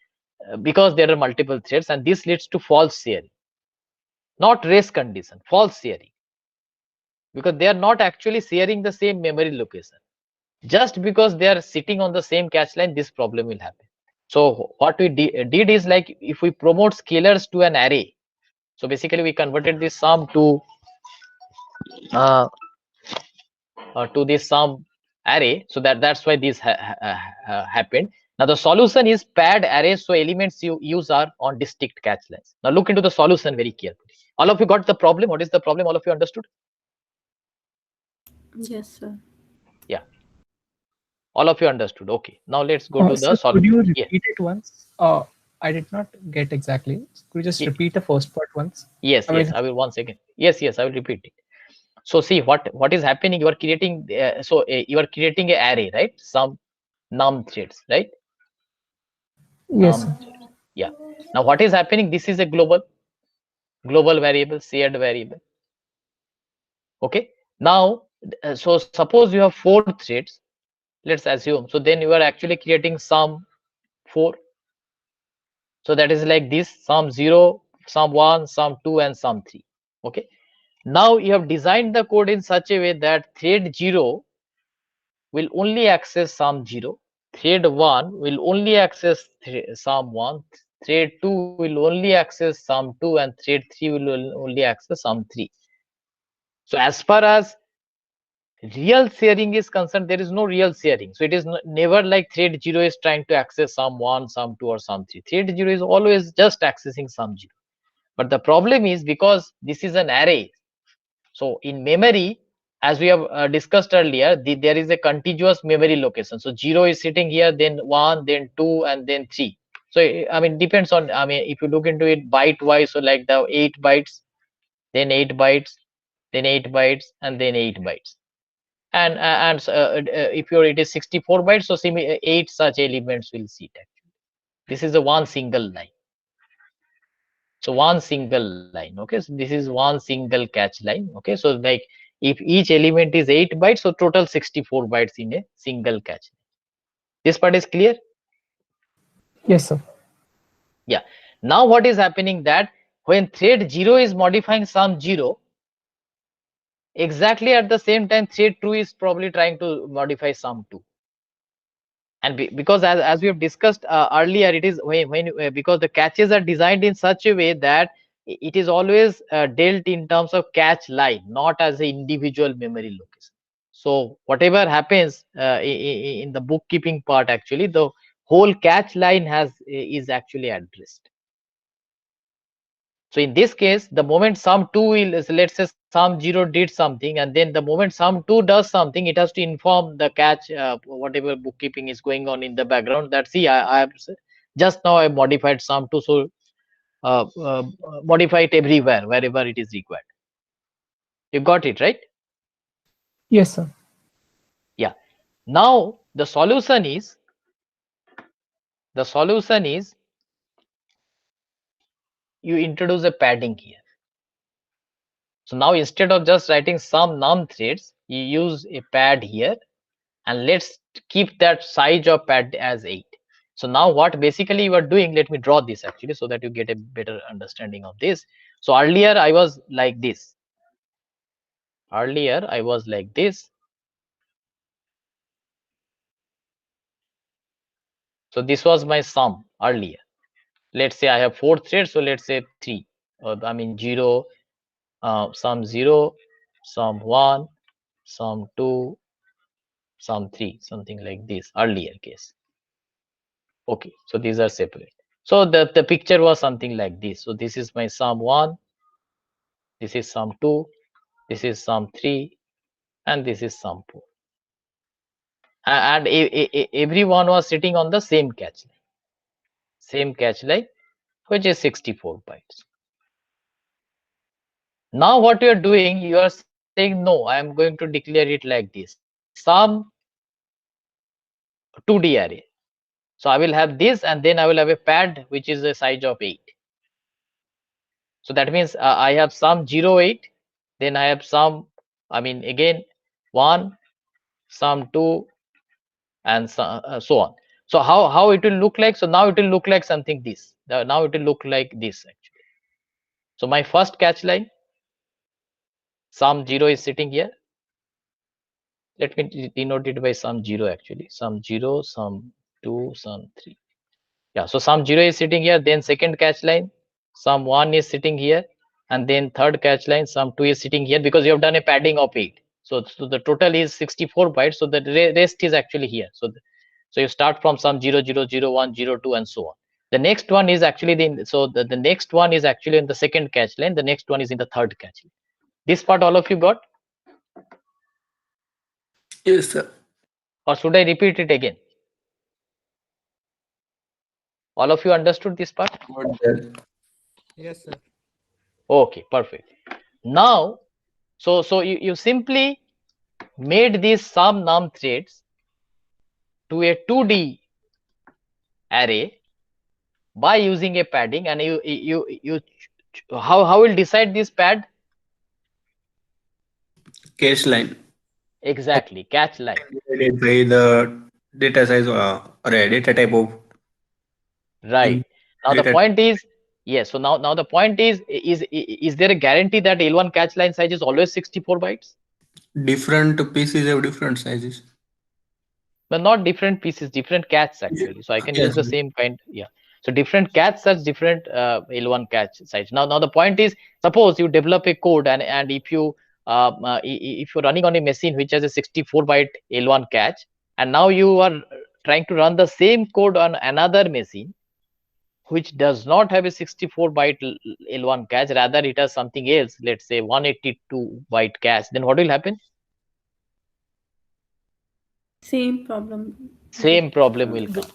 because there are multiple threads, and this leads to false sharing, not race condition, false sharing, because they are not actually sharing the same memory location. Just because they are sitting on the same catch line, this problem will happen. So what we did is, like, if we promote scalars to an array, so basically we converted this sum to this sum array, so that's why this happened. Now the solution is paired array, so elements you use are on distinct catch lines. Now look into the solution very carefully. All of you got the problem? What is the problem? All of you understood? Yes, sir. Yeah, all of you understood. Okay, now let's go to the solution. Could you repeat it once? I did not get exactly. Could you just repeat the first part once? Yes, I will once again. Yes, I will repeat it. So see what is happening. You are creating you are creating an array, right? Some num threads, right? Yes. Yeah. Now what is happening? This is a global variable, shared variable. Okay. Now, so suppose you have 4 threads. Let's assume. So then you are actually creating sum 4. So that is like this: sum 0, sum 1, sum 2, and sum 3. Okay. Now you have designed the code in such a way that thread 0 will only access sum 0, thread 1 will only access sum 1, thread 2 will only access sum 2, and thread 3 will only access sum 3. So as far as real sharing is concerned, there is no real sharing. So it is never like thread 0 is trying to access sum 1, sum 2, or sum 3. Thread 0 is always just accessing sum 0. But the problem is, because this is an array, so in memory, as we have discussed earlier, there is a contiguous memory location. So 0 is sitting here, then 1, then 2, and then 3. So I mean, depends on, I mean, if you look into it byte wise, so like the 8 bytes, then 8 bytes, then 8 bytes, and then 8 bytes. And if it is 64 bytes, so 8 such elements will sit actually. This is a one single line. So one single line. Okay, so this is one single catch line. Okay, so like if each element is 8 bytes, so total 64 bytes in a single catch. This part is clear? Yes, sir. Yeah. Now what is happening, that when thread 0 is modifying sum 0, exactly at the same time thread 2 is probably trying to modify sum 2. And because as we have discussed earlier, it is when because the catches are designed in such a way that it is always dealt in terms of catch line, not as an individual memory location. So whatever happens in the bookkeeping part, actually the whole catch line is actually addressed. So in this case, the moment sum 2 will, let's say sum 0 did something, and then the moment sum 2 does something, it has to inform the catch, whatever bookkeeping is going on in the background, that see, I have just now I modified sum 2, so modify it everywhere, wherever it is required. You got it, right? Yes, sir. Yeah. Now the solution is you introduce a padding here. So now instead of just writing some num threads, you use a pad here, and let's keep that size of pad as 8. So now what basically you are doing, let me draw this actually so that you get a better understanding of this. So earlier I was like this. Earlier I was like this. So this was my sum earlier. Let's say I have 4 threads, so let's say 3. I mean 0, sum 0, sum 1, sum 2, sum 3, something like this earlier case. Okay, so these are separate. So the picture was something like this. So this is my sum 1, this is sum 2, this is sum 3, and this is sum 4. And everyone was sitting on the same catch line. Same catch line, which is 64 bytes. Now what you are doing, you are saying, no, I am going to declare it like this. Sum 2D array. So I will have this, and then I will have a pad which is a size of 8. So that means I have sum 0, 8, then I have sum, I mean again 1, sum 2, and so on. So how it will look like? So now it will look like something this. Now it will look like this actually. So my first catch line, sum 0 is sitting here. Let me denote it by sum 0 actually. Sum 0, sum 2, sum 3. Yeah, so sum 0 is sitting here, then second catch line, sum 1 is sitting here, and then third catch line, sum 2 is sitting here, because you have done a padding of 8. So the total is 64 bytes, so the rest is actually here. So you start from sum 0, 0, 0, 1, 0, 2, and so on. The next one is actually the next one is actually in the second catch line, the next one is in the third catch line. This part all of you got? Yes, sir. Or should I repeat it again? All of you understood this part? Yes, sir. Okay, perfect. Now, so you simply made these sum num threads to a 2D array by using a padding, and you how will decide this pad? Cache line. Exactly, catch line. Divided by the data size or a data type of. Right. Now the data- point is, yes. So now the point is there a guarantee that L1 catch line size is always 64 bytes? Different pieces have different sizes. But not different pieces, different caches actually. So I can use the same kind. Yeah. So different caches has different L1 catch size. Now the point is, suppose you develop a code and if you're running on a machine which has a 64 byte L1 catch, and now you are trying to run the same code on another machine which does not have a 64 byte L1 cache, rather it has something else, let's say 182 byte cache, then what will happen? Same problem. Same problem will come.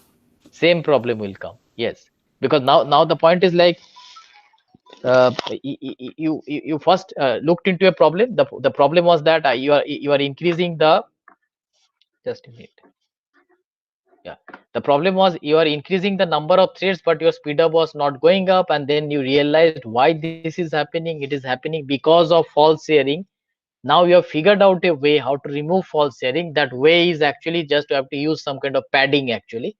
Same problem will come. Yes, because now the point is like you first looked into a problem. The problem was that you are increasing the, just a minute. Yeah, the problem was you are increasing the number of threads, but your speed up was not going up, and then you realized why this is happening. It is happening because of fault sharing. Now you have figured out a way how to remove fault sharing. That way is actually just to have to use some kind of padding actually.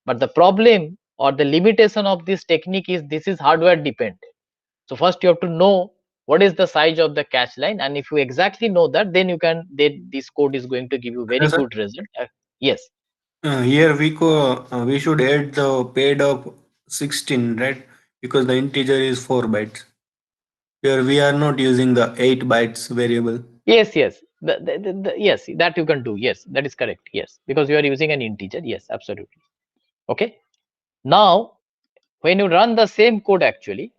But the problem or the limitation of this technique is this is hardware dependent. So first you have to know what is the size of the cache line, and if you exactly know that, then this code is going to give you very good result. Yes. Here we should add the paid up 16, right? Because the integer is 4 bytes. Here we are not using the 8 bytes variable. Yes. Yes, that you can do. Yes, that is correct. Yes, because you are using an integer. Yes, absolutely. Okay. Now, when you run the same code, actually,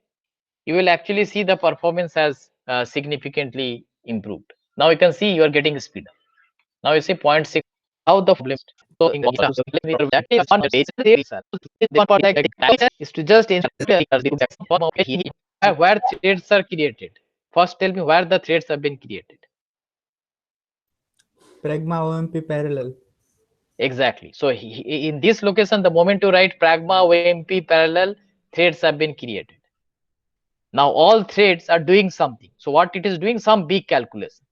you will actually see the performance has significantly improved. Now you can see you are getting speed up. Now you see 0.6. How the problem? So that is one is to just where threads are created. First, tell me where the threads have been created. Pragma OMP parallel. Exactly. So in this location, the moment you write Pragma OMP parallel, threads have been created. Now all threads are doing something. So what it is doing? Some big calculation.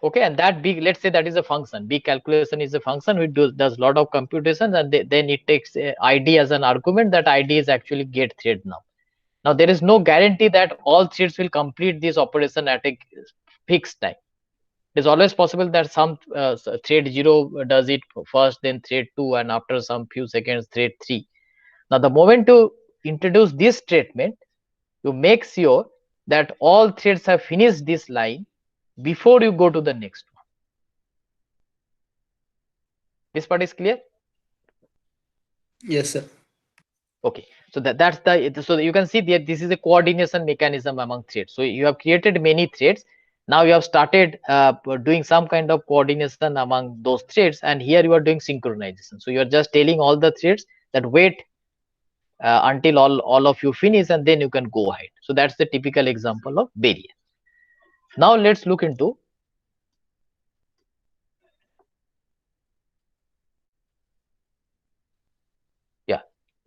Okay, and that big, let's say that is a function. Big calculation is a function which does lot of computations, and then it takes ID as an argument. That ID is actually get thread now. Now there is no guarantee that all threads will complete this operation at a fixed time. It is always possible that some thread 0 does it first, then thread 2, and after some few seconds thread 3. Now the moment you introduce this statement, you make sure that all threads have finished this line before you go to the next one. This part is clear? Yes, sir. Okay, so that's the, so you can see that this is a coordination mechanism among threads. So you have created many threads. Now you have started doing some kind of coordination among those threads, and here you are doing synchronization. So you are just telling all the threads that wait until all of you finish, and then you can go ahead. So that's the typical example of barrier. Now let's look into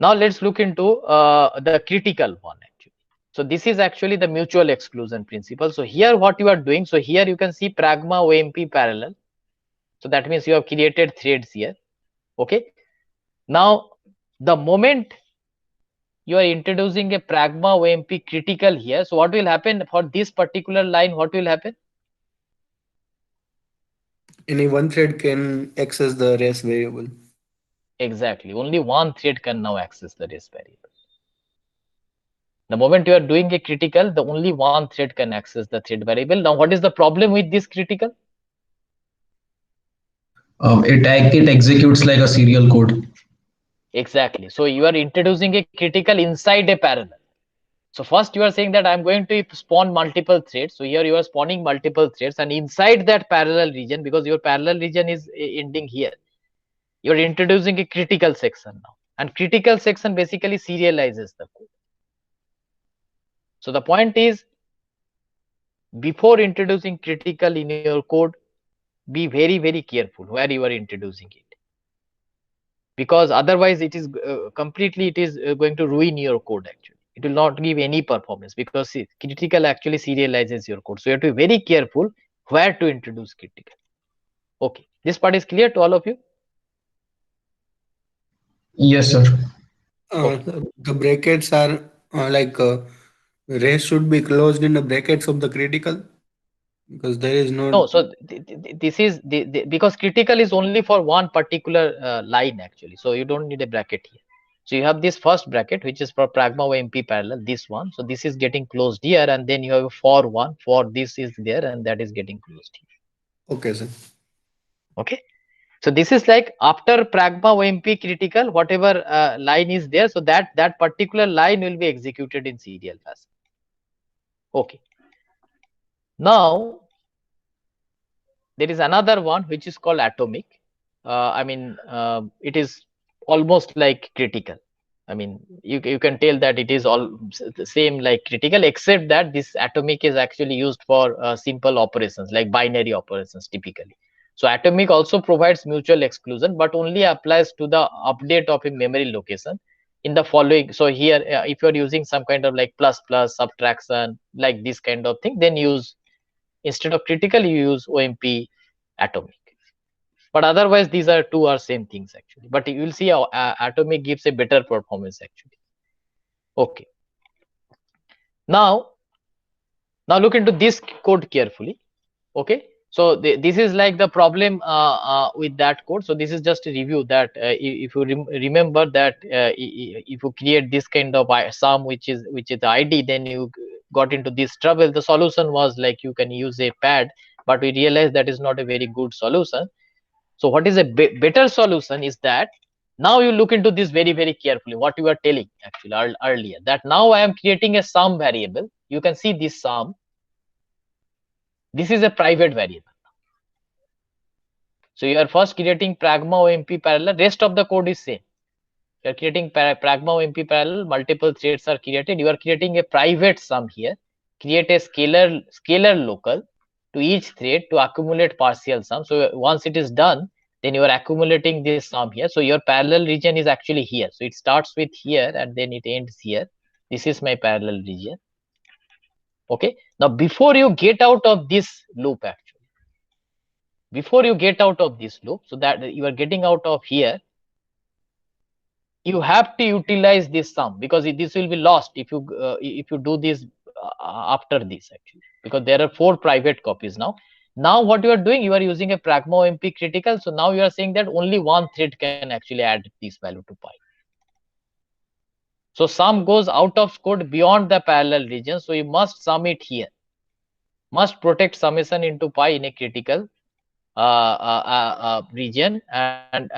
now let's look into the critical one actually. So this is actually the mutual exclusion principle. So here what you are doing, so here you can see pragma OMP parallel. So that means you have created threads here. Okay, now the moment you are introducing a pragma OMP critical here, so what will happen for this particular line? What will happen? Any one thread can access the race variable. Exactly, only one thread can now access the race variable. The moment you are doing a critical, the only one thread can access the thread variable. Now what is the problem with this critical? It executes like a serial code. Exactly. So you are introducing a critical inside a parallel. So first you are saying that I'm going to spawn multiple threads. So here you are spawning multiple threads, and inside that parallel region, because your parallel region is ending here, you're introducing a critical section now. And critical section basically serializes the code. So the point is, before introducing critical in your code, be very, very careful where you are introducing it. Because otherwise it is completely, it is going to ruin your code actually. It will not give any performance, because critical actually serializes your code. So you have to be very careful where to introduce critical. Okay, this part is clear to all of you? Yes, sir. The brackets are race should be closed in the brackets of the critical, because there is no. So this is because critical is only for one particular line actually. So you don't need a bracket here. So you have this first bracket, which is for pragma OMP parallel, this one. So this is getting closed here, and then you have a for one, for this is there, and that is getting closed here. Okay, sir. Okay. So this is like after pragma OMP critical, whatever line is there, so that particular line will be executed in serial fashion. Okay. Now there is another one which is called atomic. It is almost like critical. I mean, you can tell that it is all the same like critical, except that this atomic is actually used for simple operations like binary operations typically. So atomic also provides mutual exclusion, but only applies to the update of a memory location in the following. So here, if you are using some kind of like plus subtraction, like this kind of thing, then use, instead of critical, you use OMP atomic. But otherwise, these are two are same things actually. But you will see how atomic gives a better performance actually. Okay. Now look into this code carefully. Okay. So this is like the problem with that code. So this is just a review that if you remember that if you create this kind of sum which is the ID, then you got into this trouble. The solution was like you can use a pad, but we realized that is not a very good solution. So what is a better solution is that now you look into this very, very carefully, what you are telling actually earlier, that now I am creating a sum variable. You can see this sum. This is a private variable. So you are first creating pragma OMP parallel, rest of the code is same. You are creating pragma OMP parallel, multiple threads are created. You are creating a private sum here. Create a scalar local to each thread to accumulate partial sum. So once it is done, then you are accumulating this sum here. So your parallel region is actually here. So it starts with here and then it ends here. This is my parallel region. Okay. Now before you get out of this loop actually, before you get out of this loop, so that you are getting out of here, you have to utilize this sum, because this will be lost if you do this after this, actually, because there are 4 private copies now. Now what you are doing, you are using a pragma OMP critical. So now you are saying that only one thread can actually add this value to pi. So sum goes out of code beyond the parallel region. So you must sum it here. Must protect summation into pi in a critical region, and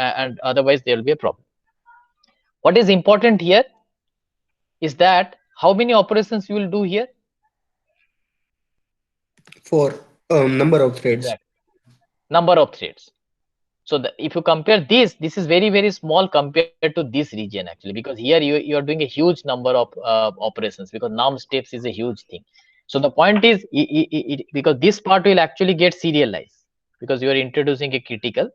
otherwise there will be a problem. What is important here is that how many operations you will do here? 4 number of threads. Exactly. Number of threads. So if you compare this is very, very small compared to this region, actually, because here you are doing a huge number of operations, because num steps is a huge thing. So the point is, because this part will actually get serialized, because you are introducing a critical,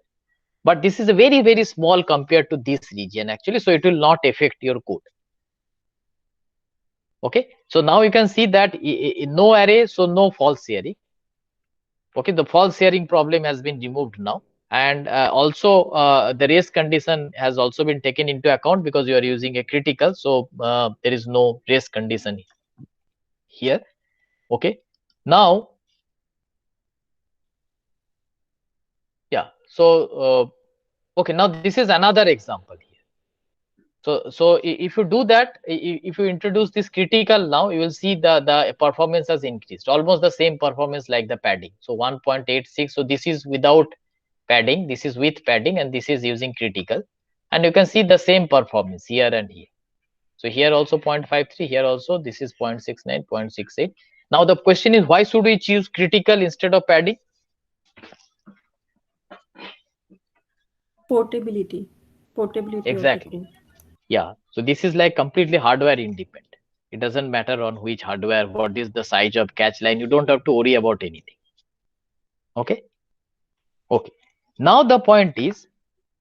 but this is a very, very small compared to this region, actually, so it will not affect your code. Okay, so now you can see that no array, so no false sharing. Okay, the false sharing problem has been removed now. And also the race condition has also been taken into account, because you are using a critical, so there is no race condition here. Okay, now so okay, now this is another example here. So if you do that, if you introduce this critical, now you will see the performance has increased, almost the same performance like the padding. So 1.86. So this is without padding, this is with padding, and this is using critical, and you can see the same performance here and here. So here also 0.53, here also this is 0.69, 0.68. Now the question is, why should we choose critical instead of padding? Portability Exactly. of the code. Yeah, so this is like completely hardware independent. It doesn't matter on which hardware, what is the size of catch line, you don't have to worry about anything. Okay, now the point is,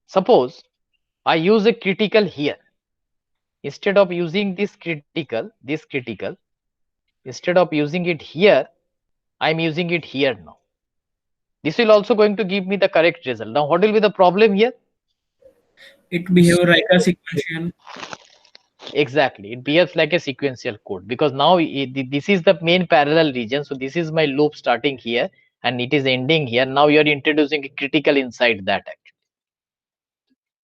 suppose I use a critical here. Instead of using this critical, instead of using it here, I'm using it here now. This will also going to give me the correct result. Now what will be the problem here? It behaves like a sequential. Exactly, it behaves like a sequential code, because now this is the main parallel region. So this is my loop starting here and it is ending here. Now you're introducing a critical inside that, actually.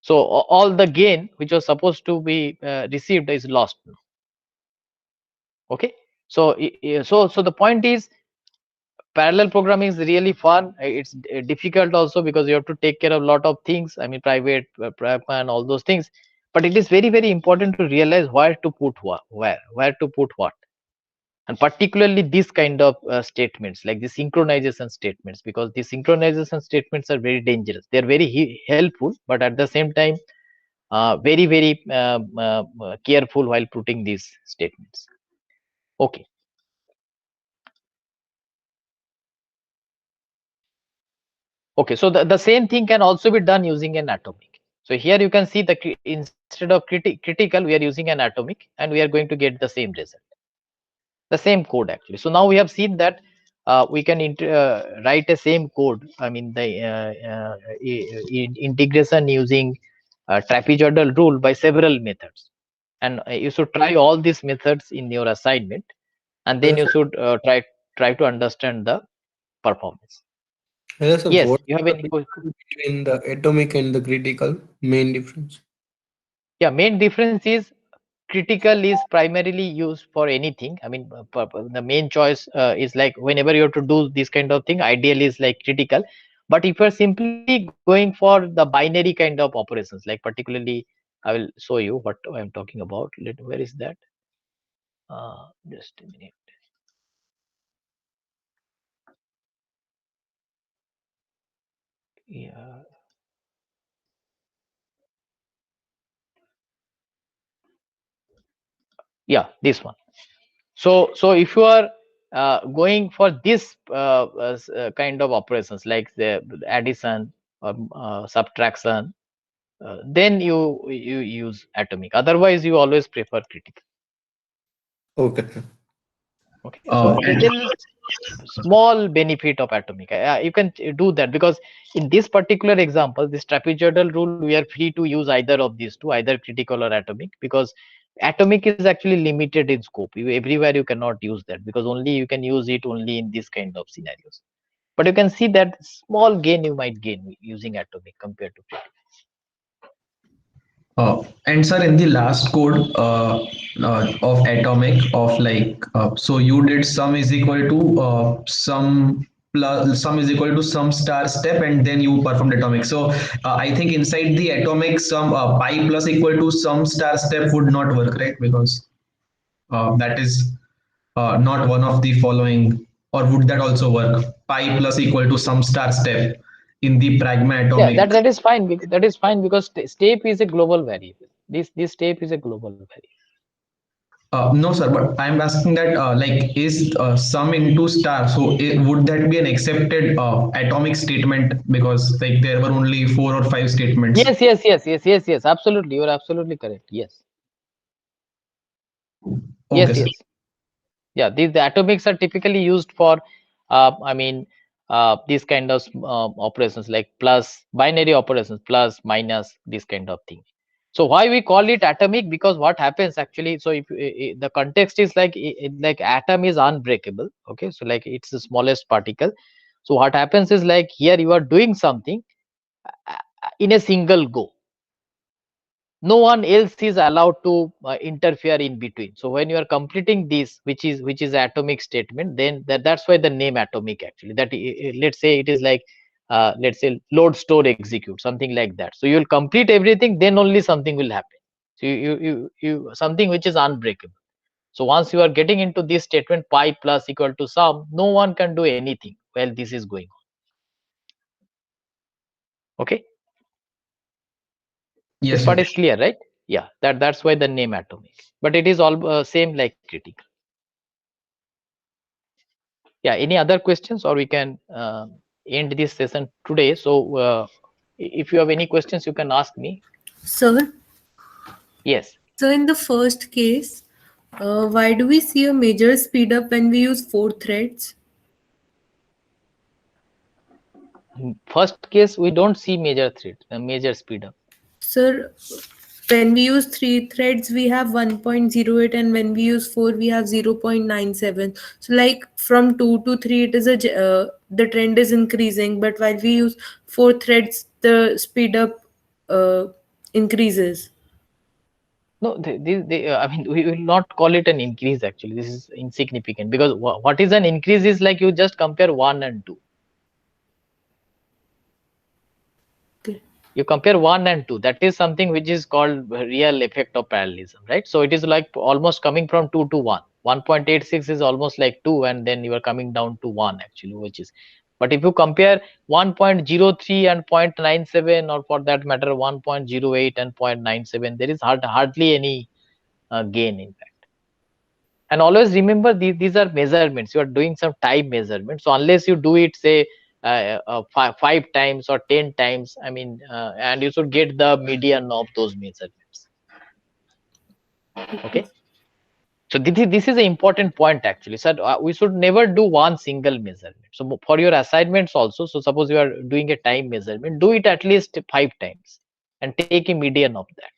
So all the gain which was supposed to be received is lost now. Okay, so so the point is, parallel programming is really fun. It's difficult also, because you have to take care of a lot of things. I mean, private, pragma, and all those things. But it is very, very important to realize where to put where to put what, and particularly this kind of statements, like the synchronization statements, because the synchronization statements are very dangerous. They are very helpful, but at the same time, very, very careful while putting these statements. Okay. Okay, so the same thing can also be done using an atomic. So here you can see instead of critical, we are using an atomic, and we are going to get the same result, the same code, actually. So now we have seen that we can write a same code. I mean, the integration using trapezoidal rule by several methods, and you should try all these methods in your assignment, and then you should try to understand the performance. Yes, Yes, what you have any between the atomic and the critical, main difference? Yeah, main difference is critical is primarily used for anything. I mean, the main choice is like whenever you have to do this kind of thing, ideally is like critical. But if you're simply going for the binary kind of operations, like particularly, I will show you what I'm talking about. Where is that? Just a minute. Yeah. Yeah, this one. So if you are going for this kind of operations, like the addition or subtraction, then you use atomic. Otherwise, you always prefer critical. Okay. Okay, so there is small benefit of atomic. You can do that because in this particular example, this trapezoidal rule, we are free to use either of these two, either critical or atomic, because atomic is actually limited in scope. Everywhere you cannot use that because only you can use it only in this kind of scenarios. But you can see that small gain you might gain using atomic compared to critical. And sir, in the last code of atomic of so you did sum is equal to sum is equal to sum star step, and then you performed atomic. So I think inside the atomic sum pi plus equal to sum star step would not work, right? Because that is not one of the following, or would that also work? Pi plus equal to sum star step in the pragma atomic. Yeah, that is fine. That is fine because step is a global variable. This step is a global variable. No, sir, but I'm asking that is sum into star. So would that be an accepted atomic statement because there were only 4 or 5 statements? Yes. Absolutely, you are absolutely correct. Yes. Okay, Yes. Yeah, the atomics are typically used for, these kind of operations like plus, binary operations, plus, minus, this kind of thing. So why we call it atomic? Because what happens actually, so if the context is like atom is unbreakable, okay, so like it's the smallest particle. So what happens is like here you are doing something in a single go. No one else is allowed to interfere in between. So when you are completing this, which is atomic statement, then that's why the name atomic actually. That let's say it is like let's say load, store, execute, something like that. So you will complete everything, then only something will happen. So you something which is unbreakable. So once you are getting into this statement pi plus equal to sum, no one can do anything while this is going on. Okay. Yes, This part is clear, right? Yeah, that's why the name atomic, but it is all same like critical. Yeah, any other questions, or we can end this session today. So if you have any questions, you can ask me. Sir? Yes. So in the first case, why do we see a major speed up when we use 4 threads? First case, we don't see major speed up. Sir, when we use 3 threads, we have 1.08, and when we use 4, we have 0.97. So like from 2 to 3, it is the trend is increasing, but while we use 4 threads, the speed up increases. No, we will not call it an increase actually. This is insignificant because what is an increase is like you just compare 1 and 2. You compare 1 and 2, that is something which is called real effect of parallelism, right? So it is like almost coming from 2 to 1. 1.86 is almost like 2, and then you are coming down to 1 actually, which is, but if you compare 1.03 and 0.97, or for that matter 1.08 and 0.97, there is hardly any gain in fact. And always remember these are measurements. You are doing some time measurement, so unless you do it say 5 times or 10 times, and you should get the median of those measurements. Okay, so this is an important point actually. So we should never do one single measurement. So for your assignments also, so suppose you are doing a time measurement, do it at least 5 times and take a median of that.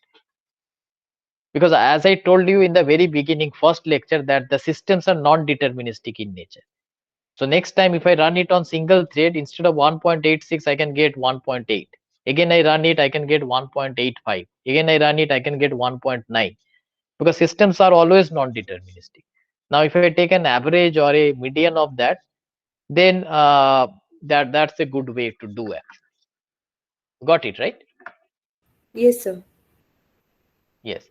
Because as I told you in the very beginning, first lecture, that the systems are non-deterministic in nature. So next time if I run it on single thread, instead of 1.86, I can get 1.8. Again I run it, I can get 1.85. Again I run it, I can get 1.9. Because systems are always non-deterministic. Now if I take an average or a median of that, then that's a good way to do it. Got it, right? Yes, sir. Yes.